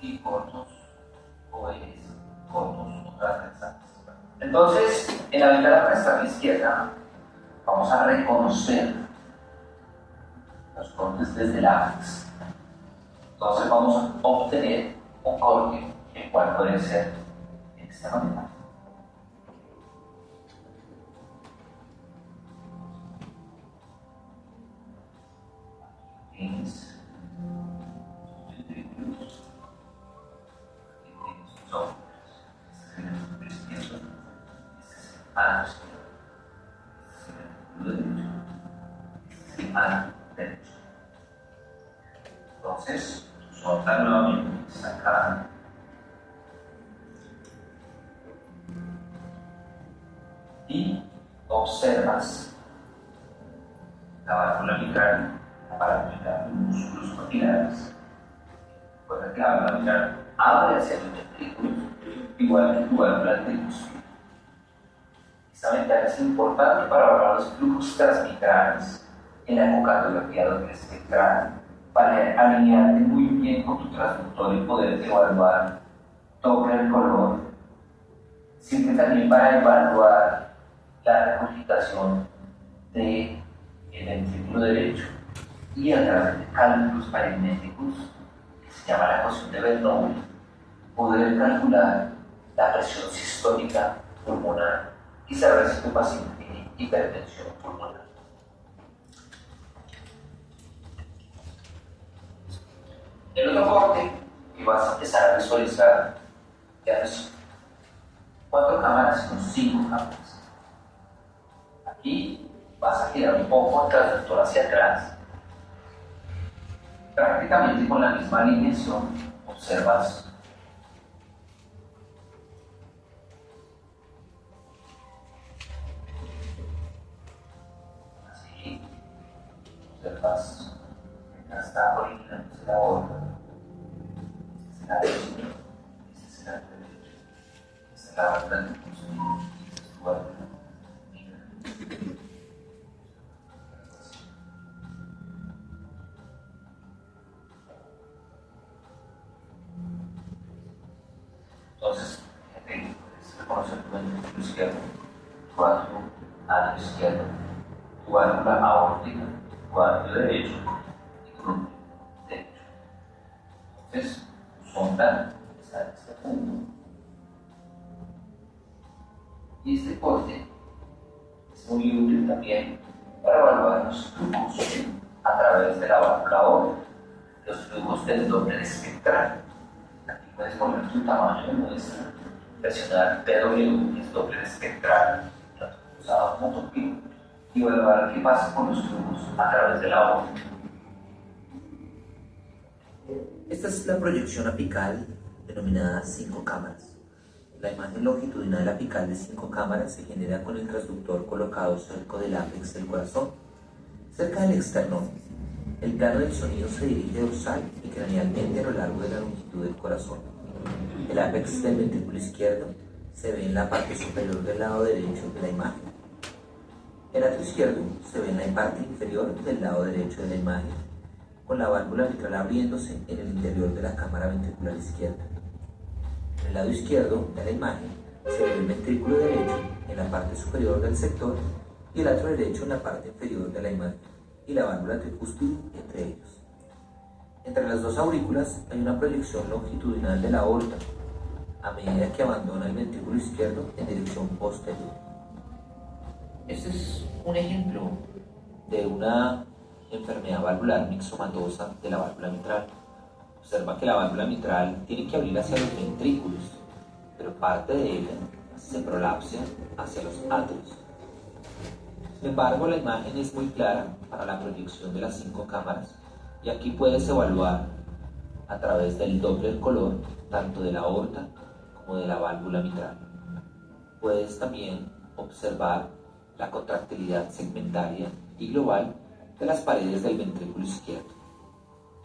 y cortos o cortos o transversales. Entonces, en la ventana para externar izquierda, vamos a reconocer los cortes desde el ápex. Entonces vamos a obtener un corte, el cual puede ser de esta manera. Entonces, soltar nuevamente, sacar. Y observas la válvula mitral, la parámetro de músculos papilares. Recuerda que la válvula mitral abre hacia los ventrículos, igual que tu válvula tricúspide. Esta ventana es importante para evaluar los flujos transmitrales en la ecocardiografía doble espectral, para alinearte muy bien con tu transductor y poder evaluar toque del color. Sirve también para evaluar la regurgitación del ventrículo derecho y a través de cálculos paramétricos se llama la ecuación de Bernoulli, poder calcular la presión sistólica pulmonar y saber si tu paciente tiene hipertensión pulmonar. El otro corte que vas a empezar a visualizar ya no es 4 cámaras, sino 5 cámaras. Aquí vas a girar un poco el transductor hacia atrás. Prácticamente con la misma alineación observas así, observas mientras está originándose la aorta. Este es el lado derecho, este es el lado derecho, esta es la válvula del consumidor, esta es tu válvula. Entonces, puedes reconocer tu ventrículo izquierdo, tu atrio izquierdo, tu válvula aórtica, tu atrio derecho y tu núcleo derecho. Entonces, tu sonda está en este punto. Y este corte es muy útil también para evaluar los flujos a través de la válvula aórtica, los flujos del Doppler espectral. Aquí puedes poner tu tamaño de muestra, presionar PW, que es Doppler espectral, usado como topín, y evaluar qué pasa con los flujos a través de la aórtica. Esta es la proyección apical denominada 5 cámaras. La imagen longitudinal apical de 5 cámaras se genera con el transductor colocado cerca del ápex del corazón, cerca del externón. El plano del sonido se dirige dorsal y cranealmente a lo largo de la longitud del corazón. El ápex del ventrículo izquierdo se ve en la parte superior del lado derecho de la imagen. El atrio izquierdo se ve en la parte inferior del lado derecho de la imagen, con la válvula mitral abriéndose en el interior de la cámara ventricular izquierda. En el lado izquierdo de la imagen se ve el ventrículo derecho en la parte superior del sector y el atrio derecho en la parte inferior de la imagen y la válvula tricúspide entre ellos. Entre las dos aurículas hay una proyección longitudinal de la aorta a medida que abandona el ventrículo izquierdo en dirección posterior. Este es un ejemplo de una enfermedad valvular mixomatosa de la válvula mitral. Observa que la válvula mitral tiene que abrir hacia los ventrículos, pero parte de ella se prolapsa hacia los atrios. Sin embargo, la imagen es muy clara para la proyección de las 5 cámaras y aquí puedes evaluar a través del Doppler color tanto de la aorta como de la válvula mitral. Puedes también observar la contractilidad segmentaria y global de las paredes del ventrículo izquierdo.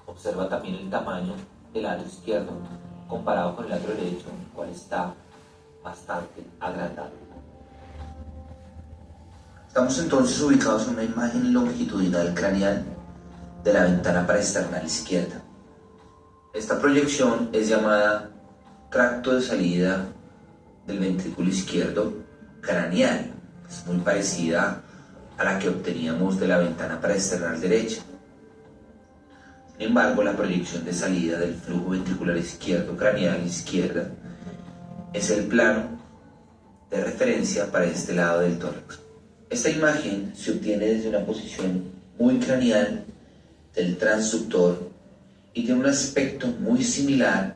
Observa también el tamaño del atrio izquierdo comparado con el atrio derecho, el cual está bastante agrandado. Estamos entonces ubicados en una imagen longitudinal craneal de la ventana paraesternal izquierda. Esta proyección es llamada tracto de salida del ventrículo izquierdo craneal. Es muy parecida a la que obteníamos de la ventana paraesternal derecha. Sin embargo, la proyección de salida del flujo ventricular izquierdo craneal izquierda es el plano de referencia para este lado del tórax. Esta imagen se obtiene desde una posición muy craneal del transductor y tiene un aspecto muy similar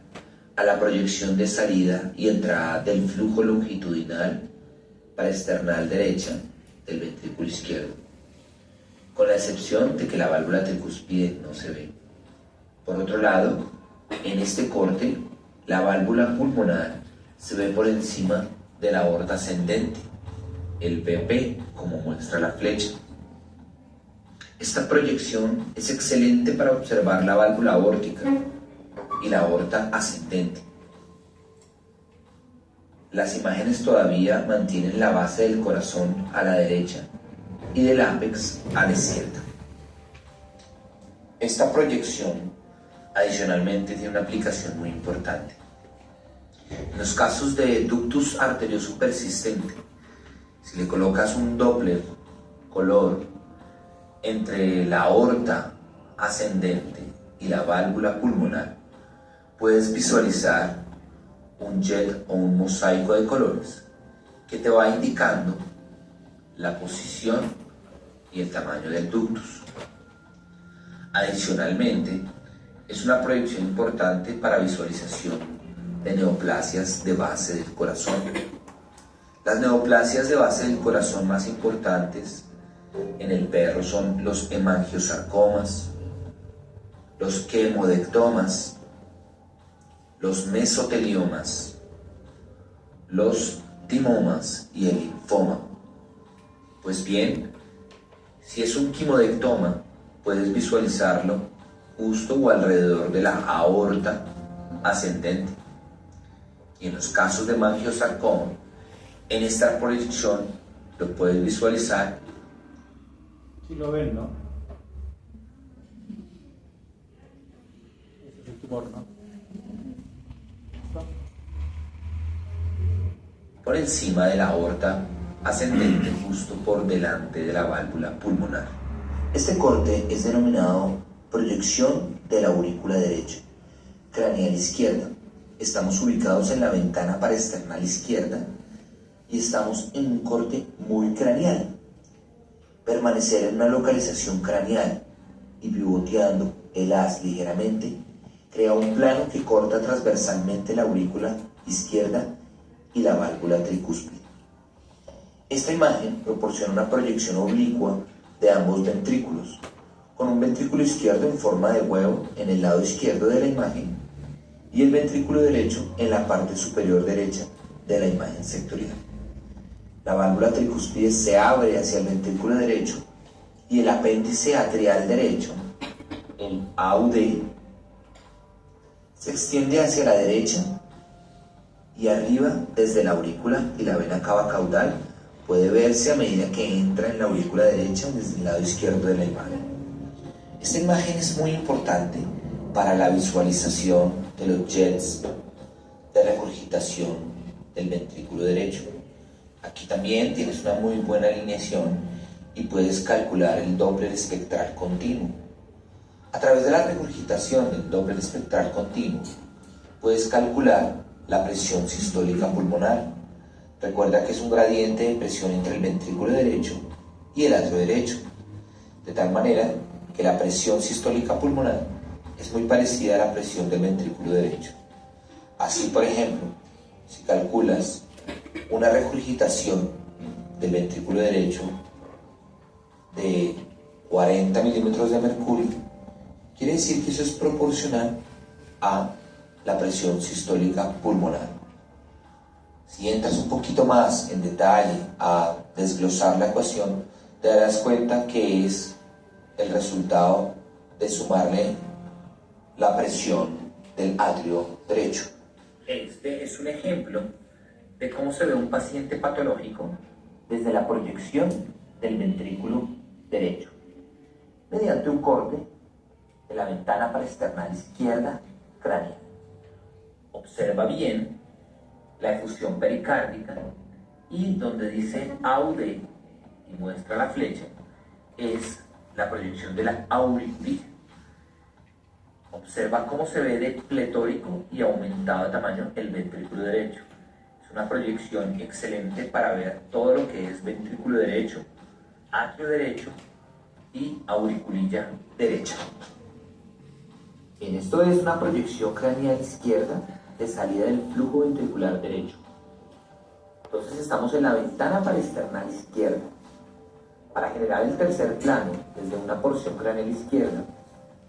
a la proyección de salida y entrada del flujo longitudinal paraesternal derecha del ventrículo izquierdo, con la excepción de que la válvula tricúspide no se ve. Por otro lado, en este corte, la válvula pulmonar se ve por encima de la aorta ascendente, el VP, como muestra la flecha. Esta proyección es excelente para observar la válvula aórtica y la aorta ascendente. Las imágenes todavía mantienen la base del corazón a la derecha y del ápex a la izquierda. Esta proyección adicionalmente tiene una aplicación muy importante. En los casos de ductus arterioso persistente, si le colocas un Doppler color entre la aorta ascendente y la válvula pulmonar, puedes visualizar un jet o un mosaico de colores que te va indicando la posición y el tamaño del ductus. Adicionalmente, es una proyección importante para visualización de neoplasias de base del corazón. Las neoplasias de base del corazón más importantes en el perro son los hemangiosarcomas, los quemodectomas, los mesoteliomas, los timomas y el linfoma. Pues bien, si es un quimodectoma, puedes visualizarlo justo o alrededor de la aorta ascendente. Y en los casos de hemangiosarcoma, en esta proyección lo puedes visualizar. Sí lo ven, ¿no? Ese es el tumor, ¿no? Por encima de la aorta ascendente, justo por delante de la válvula pulmonar. Este corte es denominado proyección de la aurícula derecha, craneal izquierda. Estamos ubicados en la ventana paraesternal izquierda y estamos en un corte muy craneal. Permanecer en una localización craneal y pivoteando el haz ligeramente crea un plano que corta transversalmente la aurícula izquierda y la válvula tricúspide. Esta imagen proporciona una proyección oblicua de ambos ventrículos, con un ventrículo izquierdo en forma de huevo en el lado izquierdo de la imagen y el ventrículo derecho en la parte superior derecha de la imagen sectorial. La válvula tricúspide se abre hacia el ventrículo derecho y el apéndice atrial derecho, el AUD, se extiende hacia la derecha y arriba desde la aurícula y la vena cava caudal puede verse a medida que entra en la aurícula derecha desde el lado izquierdo de la imagen. Esta imagen es muy importante para la visualización de los jets de regurgitación del ventrículo derecho. Aquí también tienes una muy buena alineación y puedes calcular el Doppler espectral continuo. A través de la regurgitación del Doppler espectral continuo, puedes calcular la presión sistólica pulmonar. Recuerda que es un gradiente de presión entre el ventrículo derecho y el atrio derecho, de tal manera que la presión sistólica pulmonar es muy parecida a la presión del ventrículo derecho. Así, por ejemplo, si calculas una regurgitación del ventrículo derecho de 40 milímetros de mercurio, quiere decir que eso es proporcional a la presión sistólica pulmonar. Si entras un poquito más en detalle a desglosar la ecuación, te darás cuenta que es el resultado de sumarle la presión del atrio derecho. Este es un ejemplo de cómo se ve un paciente patológico desde la proyección del ventrículo derecho, mediante un corte de la ventana paraesternal izquierda craneal. Observa bien la efusión pericárdica y donde dice AUD y muestra la flecha es la proyección de la auriculilla. Observa cómo se ve de pletórico y aumentado de tamaño el ventrículo derecho. Es una proyección excelente para ver todo lo que es ventrículo derecho, atrio derecho y auriculilla derecha. Bien, esto es una proyección craneal izquierda de salida del flujo ventricular derecho. Entonces estamos en la ventana paraesternal izquierda. Para generar el tercer plano desde una porción craneal izquierda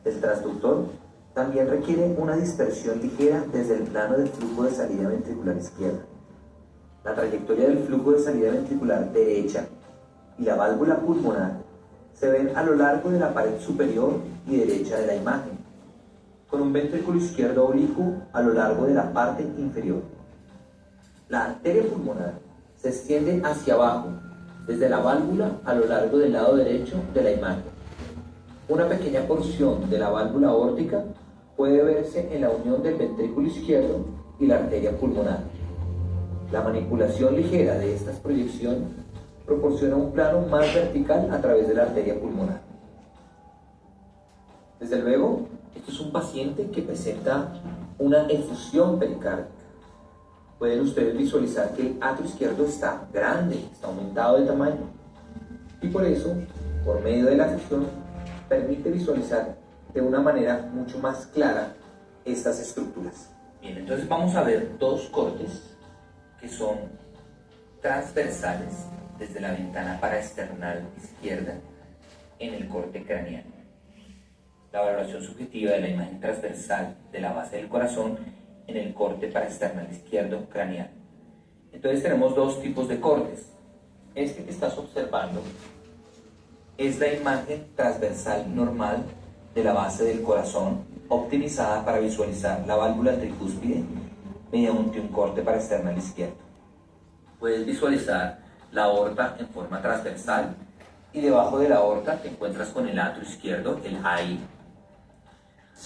del transductor, también requiere una dispersión ligera desde el plano del flujo de salida ventricular izquierda. La trayectoria del flujo de salida ventricular derecha y la válvula pulmonar se ven a lo largo de la pared superior y derecha de la imagen, con un ventrículo izquierdo oblicuo a lo largo de la parte inferior. La arteria pulmonar se extiende hacia abajo, desde la válvula a lo largo del lado derecho de la imagen. Una pequeña porción de la válvula aórtica puede verse en la unión del ventrículo izquierdo y la arteria pulmonar. La manipulación ligera de estas proyecciones proporciona un plano más vertical a través de la arteria pulmonar. Desde luego, esto es un paciente que presenta una efusión pericárdica. Pueden ustedes visualizar que el atrio izquierdo está grande, está aumentado de tamaño. Y por eso, por medio de la fusión, permite visualizar de una manera mucho más clara estas estructuras. Bien, entonces vamos a ver dos cortes que son transversales desde la ventana paraesternal izquierda en el corte craneano. La valoración subjetiva de la imagen transversal de la base del corazón en el corte paraesternal izquierdo craneano. Entonces tenemos dos tipos de cortes. Este que estás observando es la imagen transversal normal de la base del corazón, optimizada para visualizar la válvula tricúspide mediante un corte paraesternal izquierdo. Puedes visualizar la aorta en forma transversal y debajo de la aorta te encuentras con el atrio izquierdo, el AI.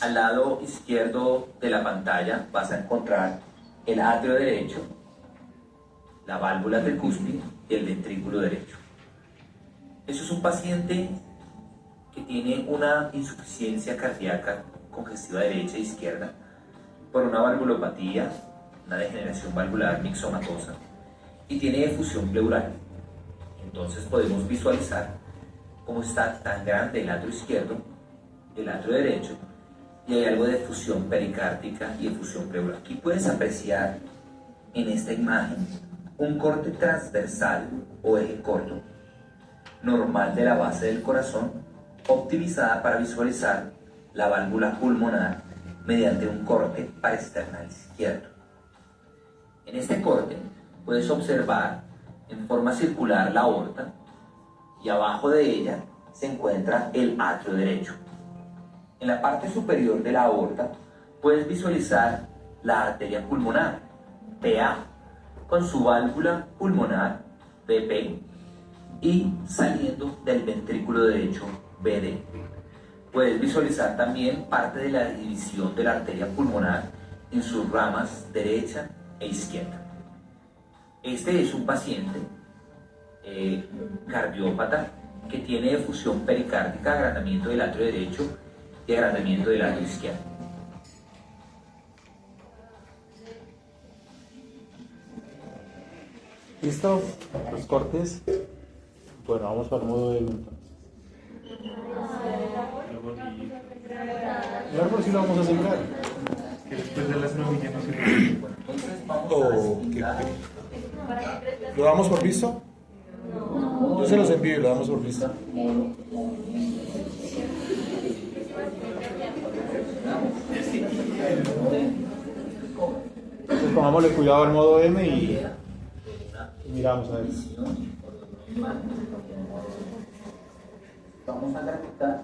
Al lado izquierdo de la pantalla vas a encontrar el atrio derecho, la válvula tricúspide y el ventrículo derecho. Eso es un paciente que tiene una insuficiencia cardíaca congestiva derecha e izquierda por una valvulopatía, una degeneración valvular mixomatosa, y tiene efusión pleural. Entonces podemos visualizar cómo está tan grande el atrio izquierdo, el atrio derecho, y hay algo de efusión pericárdica y efusión pleural. Aquí puedes apreciar en esta imagen un corte transversal o eje corto normal de la base del corazón, optimizada para visualizar la válvula pulmonar mediante un corte paraesternal izquierdo. En este corte puedes observar en forma circular la aorta y abajo de ella se encuentra el atrio derecho. En la parte superior de la aorta puedes visualizar la arteria pulmonar, PA, con su válvula pulmonar, BP, y saliendo del ventrículo derecho, BD. Puedes visualizar también parte de la división de la arteria pulmonar en sus ramas derecha e izquierda. Este es un paciente cardiópata que tiene efusión pericárdica, agrandamiento del atrio derecho y agrandamiento del atrio izquierdo. ¿Listo? Los cortes. Bueno, vamos al modo de entonces. El árbol sí lo vamos a sembrar. Que después de las 9 ya no se puede. Entonces vamos a ¿O qué? asignar. ¿Lo damos por visto? Yo se los envío y lo damos por visto. Entonces pongámosle cuidado al modo M y miramos a ver. Vamos a graficar.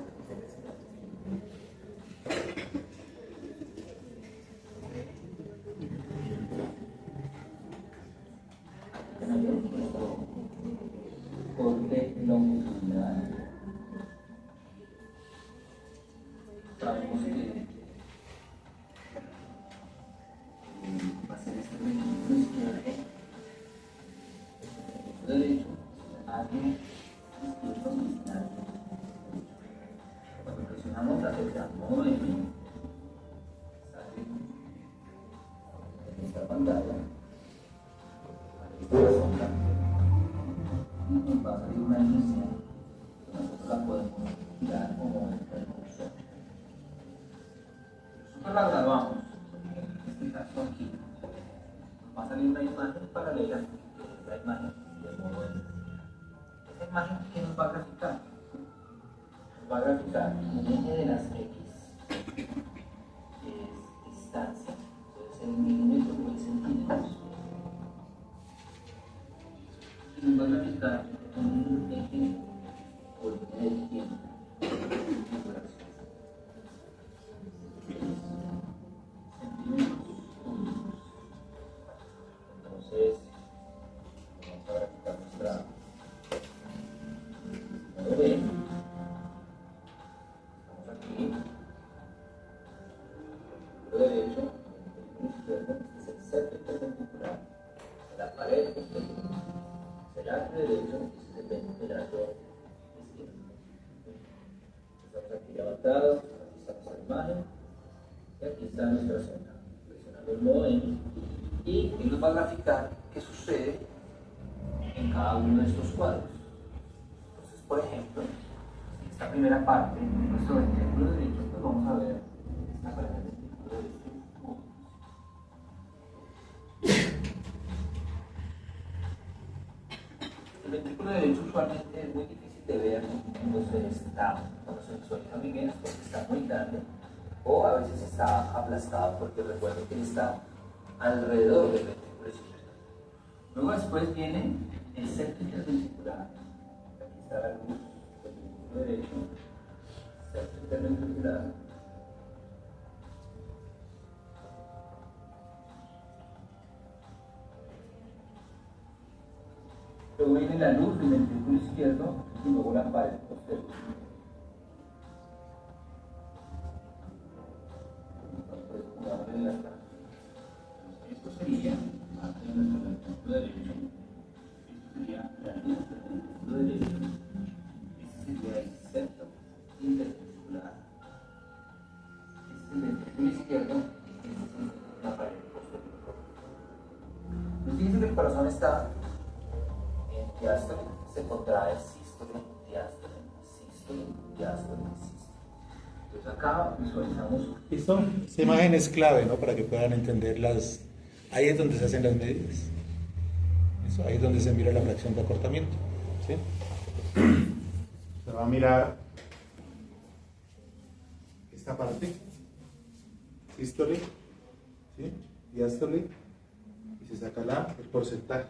Corte longitudinal. Sabemos que va a ser este ventrículo izquierdo, derecho, atrio izquierdo. Cuando presionamos la tecla modo M, sale en esta pantalla, y va a salir una línea que nosotros la podemos girar como el cursor. Nosotros la grabamos, en este caso aquí, va a salir una imagen paralela, que es la imagen del modo M. Esa imagen, ¿qué nos va a graficar? Va a graficar un eje de las X, que es distancia, puede ser en milímetros o en centímetros, y nos va a graficar un eje o línea de tiempo, centímetros, segundos. Entonces, vamos a graficar nuestra B. Aquí, lo derecho, el izquierdo, es el centro perpendicular de la pared posterior. Es el atrio derecho y es el atrio izquierdo. Estamos aquí levantados, aquí está nuestra imagen y aquí está nuestra zona. el modo M, y él nos va a graficar qué sucede en cada uno de estos cuadros. Entonces, por ejemplo, esta primera parte, nuestro ventrículo derecho, pues vamos a ver esta parte del ventrículo derecho. El ventrículo derecho usualmente es muy difícil de ver cuando se visualiza muy bien, es porque está muy grande, o a veces está aplastado, porque recuerden que está alrededor del ventrículo izquierdo. Luego después viene el septo interventricular. Aquí está la luz del ventrículo derecho, septo interventricular. Luego viene la luz del ventrículo izquierdo y luego la pared posterior. Esto sería parte de nuestro ventrículo derecho. Esto sería la luz del ventrículo derecho. Este sería el septo interventricular. Este es el ventrículo izquierdo. Y este es la pared posterior. Pues fíjense que el corazón está diástole, se contrae sístole, diástole, sístole, diástole, sístole. Entonces acá visualizamos. ¿Listo? Esta imagen es clave, ¿no? Para que puedan entender las... Ahí es donde se hacen las medidas. ¿Listo? Ahí es donde se mira la fracción de acortamiento. ¿Sí? Se va a mirar esta parte, sístole, ¿sí? Diástole, y se saca el porcentaje.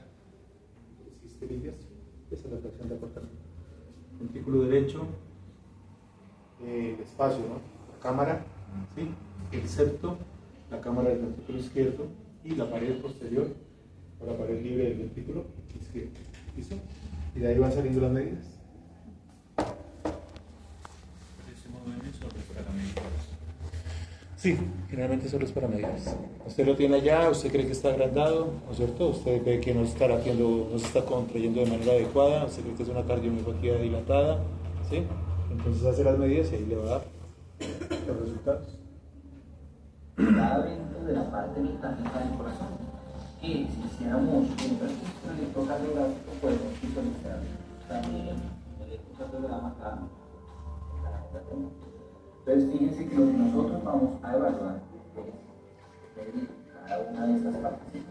Esa es la fracción de acortamiento. Ventrículo derecho, el espacio, ¿no? La cámara, ¿sí? El septo, la cámara del ventrículo izquierdo y la pared posterior o la pared libre del ventrículo izquierdo. ¿Listo? Y de ahí van saliendo las medidas. Ese modo M solo es para medir. Sí, generalmente solo es para medidas. Usted lo tiene allá, usted cree que está agrandado, ¿no es cierto? Usted ve que no está latiendo, no se está contrayendo de manera adecuada, usted cree que es una cardiomiopatía dilatada, ¿sí? Entonces hace las medidas y ahí le va a dar los resultados. Cada evento de la parte mecánica del corazón, que si hiciéramos un registro electrocardiográfico, podemos visualizar también el electrocardiograma acá. Entonces fíjense que lo que nosotros vamos a evaluar es medir cada una de estas partes.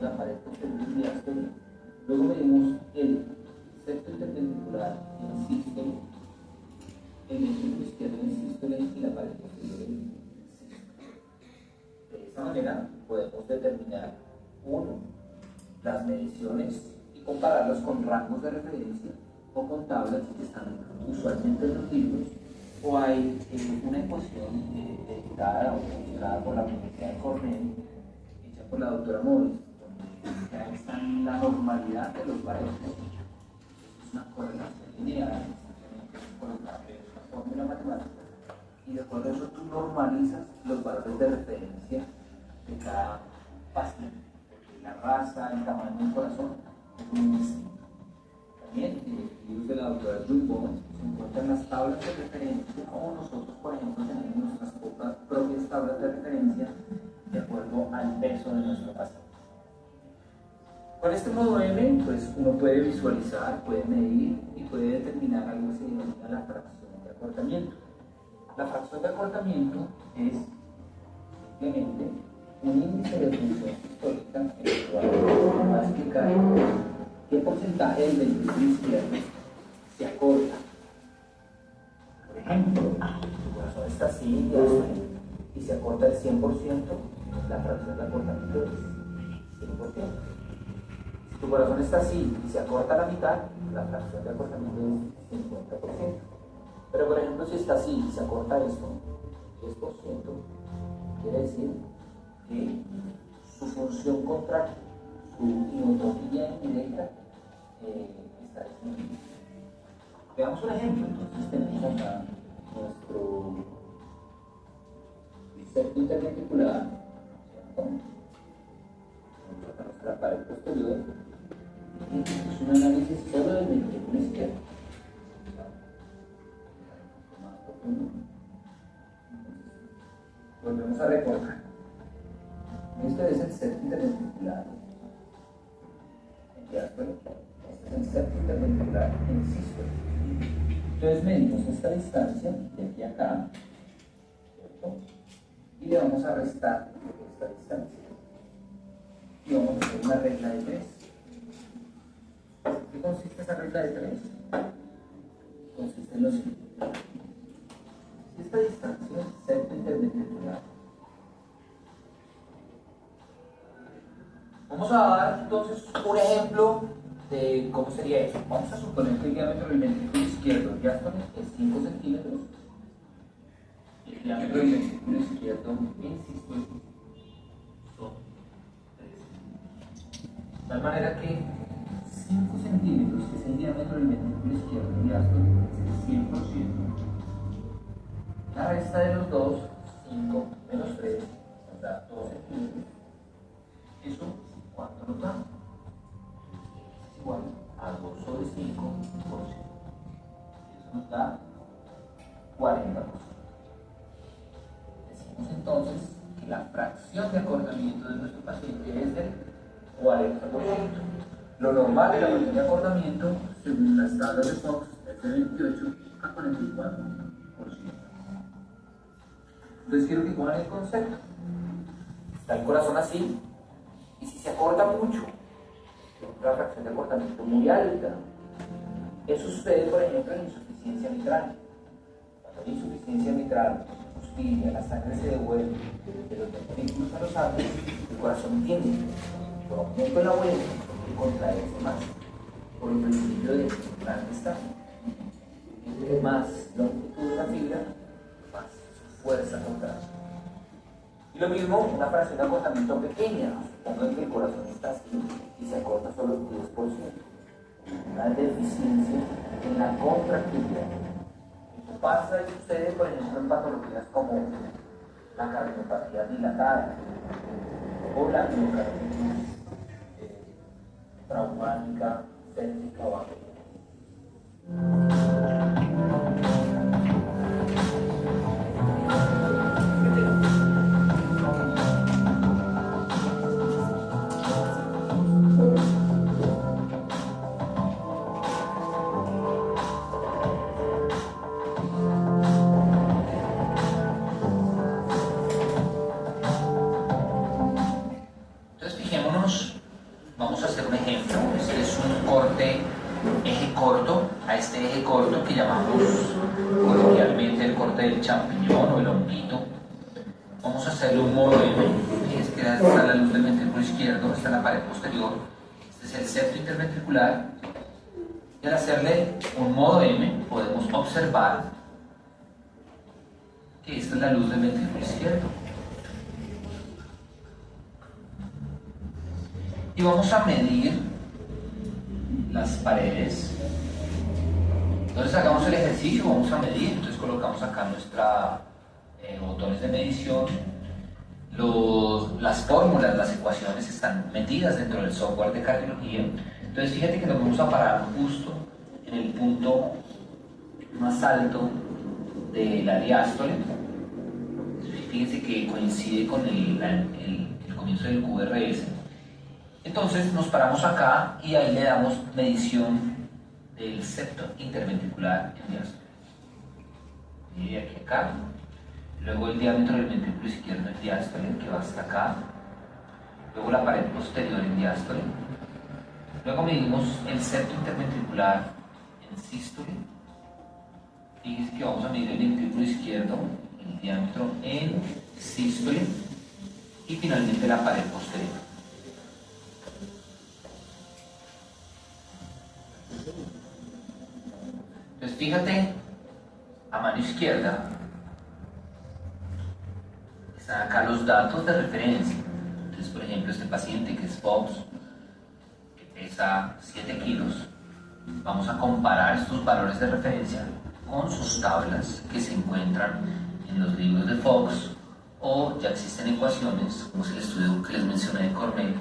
La pared posterior diástole. Luego medimos el septo interventricular en sístole, el ventrículo izquierdo en sístole y la pared posterior en sístole. De esa manera podemos determinar, uno, las mediciones y compararlas con rangos de referencia o con tablas que están usualmente en los libros, o hay una ecuación editada o publicada por la Universidad de Cornell, hecha por la doctora Morris, donde ya está en la normalidad de los valores. Es una correlación lineal, colocarle una fórmula matemática, y de acuerdo a eso tú normalizas los valores de referencia de cada paciente, porque la raza, el tamaño del corazón es muy distinto. También en los libros de la doctora Jules Bowman se encuentran las tablas de referencia, como nosotros, por ejemplo, tenemos nuestras propias tablas de referencia de acuerdo al peso de nuestro paciente. Con este modo M, pues uno puede visualizar, puede medir y puede determinar algo que se denomina la fracción de acortamiento. La fracción de acortamiento es simplemente un índice de función sistólica en el cual va a explicar qué porcentaje del ventrículo izquierdo se acorta. Por ejemplo, si tu corazón está así y se acorta el 100%, la fracción de acortamiento es 100%. Si tu corazón está así y se acorta a la mitad, la fracción de acortamiento es 50%. Pero por ejemplo, si está así y se acorta esto, 10%, quiere decir que su función contraria, su inotropía indirecta, está disminuida. Veamos un ejemplo. Entonces tenemos acá nuestro septo interventricular, nuestra pared posterior, y es un análisis solo del ventrículo izquierdo. volvemos a recordar. Este es el septo interventricular en diástole, este es el septo interventricular en sístole. Entonces medimos esta distancia de aquí a acá, ¿cierto? Y le vamos a restar esta distancia. Y vamos a hacer una regla de 3. ¿Qué consiste esa regla de 3? Consiste en lo siguiente. Si esta distancia es septo interventricular, vamos a dar entonces un ejemplo de cómo sería eso. Vamos a suponer que el diámetro del ventrículo izquierdo diástole es 5 centímetros. El diámetro del ventrículo izquierdo en sístole son 3. De tal manera que 5 centímetros, que es el diámetro del ventrículo izquierdo en diástole, es el 100%. La resta de los dos, 5 menos 3, nos da 2 centímetros. Eso, ¿cuánto nos da? Es igual a 2 sobre 5%. Eso nos da 40%. Decimos entonces que la fracción de acortamiento de nuestro paciente es del 40%. Lo normal de la fracción de acortamiento, según las tablas de Fox, es de 28 a 44%. Entonces quiero que cojan el concepto. Está el corazón así, y si se acorta mucho, la fracción de acortamiento muy alta. Eso sucede, por ejemplo, en insuficiencia mitral. Cuando hay insuficiencia mitral, suspira, la sangre se devuelve de los ventrículos a los atrios, el corazón tiende por aumento de la vuelta y contraerse más. Por el principio de grande está. Entre más longitud de la fibra, más fuerza contrae. Y lo mismo, una fracción de acortamiento pequeña, supongamos que el corazón está así y se acorta solo el 10%. Una deficiencia en la contractilidad. Esto pasa y sucede, por ejemplo, en patologías como la cardiopatía dilatada o la miocarditis traumática, céntrica o aguda. Entonces fijémonos, vamos a hacer un ejemplo. Este es un corte, eje corto, a este eje corto que llamamos coloquialmente el corte del champiñón o el honguito. Vamos a hacerle un modo M. Es que está la luz del ventrículo izquierdo, está la pared posterior. Este es el septo interventricular. Y al hacerle un modo M, podemos observar que esta es la luz del ventrículo izquierdo. Y vamos a medir las paredes. Entonces hagamos el ejercicio, vamos a medir. Entonces colocamos acá nuestra botones de medición. Las fórmulas, las ecuaciones están metidas dentro del software de cardiología. Entonces fíjate que nos vamos a parar justo en el punto más alto de la diástole. Fíjense que coincide con el comienzo del QRS. Entonces nos paramos acá y ahí le damos medición del septo interventricular en diástole. Y de aquí a acá. Luego el diámetro del ventrículo izquierdo en diástole, que va hasta acá. Luego la pared posterior en diástole. Luego medimos el septo interventricular en sístole. Fíjense que vamos a medir el ventrículo izquierdo, el diámetro en sístole. Y finalmente la pared posterior. Entonces fíjate, a mano izquierda están acá los datos de referencia. Entonces, por ejemplo, este paciente que es Fox, que pesa 7 kilos, vamos a comparar estos valores de referencia con sus tablas que se encuentran en los libros de Fox, o ya existen ecuaciones, como es el estudio que les mencioné de Cornell,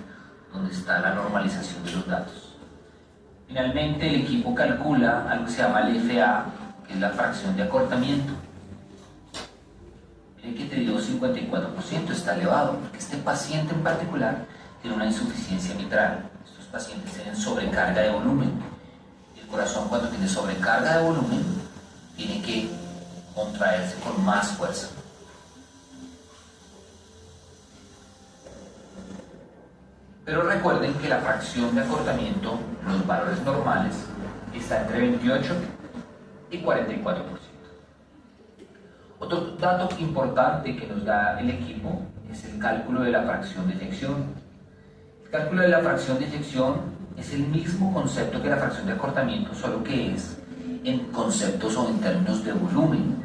donde está la normalización de los datos. Finalmente, el equipo calcula algo que se llama el FA, que es la fracción de acortamiento. Ve que te dio 54%, está elevado, porque este paciente en particular tiene una insuficiencia mitral. Estos pacientes tienen sobrecarga de volumen. El corazón, cuando tiene sobrecarga de volumen, tiene que contraerse con más fuerza. Pero recuerden que la fracción de acortamiento, los valores normales, está entre 28 y 44%. Otro dato importante que nos da el equipo es el cálculo de la fracción de eyección. El cálculo de la fracción de eyección es el mismo concepto que la fracción de acortamiento, solo que es en conceptos o en términos de volumen.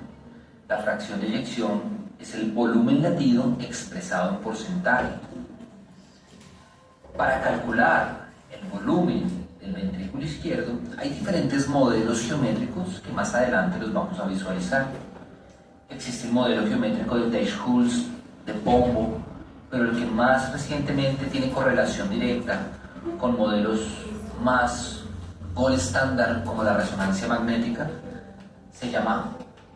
La fracción de eyección es el volumen latido expresado en porcentaje. Para calcular el volumen del ventrículo izquierdo hay diferentes modelos geométricos que más adelante los vamos a visualizar. Existe el modelo geométrico de Tait-Schulz, de Pombo, pero el que más recientemente tiene correlación directa con modelos más gold estándar como la resonancia magnética se llama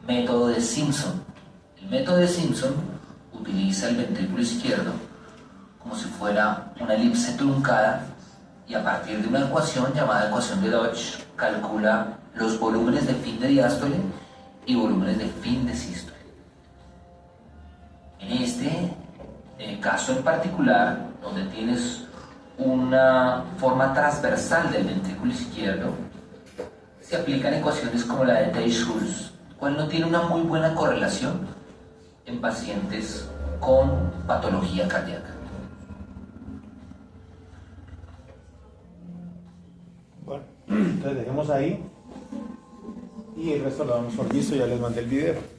método de Simpson. El método de Simpson utiliza el ventrículo izquierdo como si fuera una elipse truncada y a partir de una ecuación llamada ecuación de Dodge calcula los volúmenes de fin de diástole y volúmenes de fin de sístole. En este caso en particular, donde tienes una forma transversal del ventrículo izquierdo, se aplican ecuaciones como la de Tait-Schulz, cual no tiene una muy buena correlación en pacientes con patología cardíaca. Bueno, entonces dejemos ahí y el resto lo damos por listo, ya les mandé el video.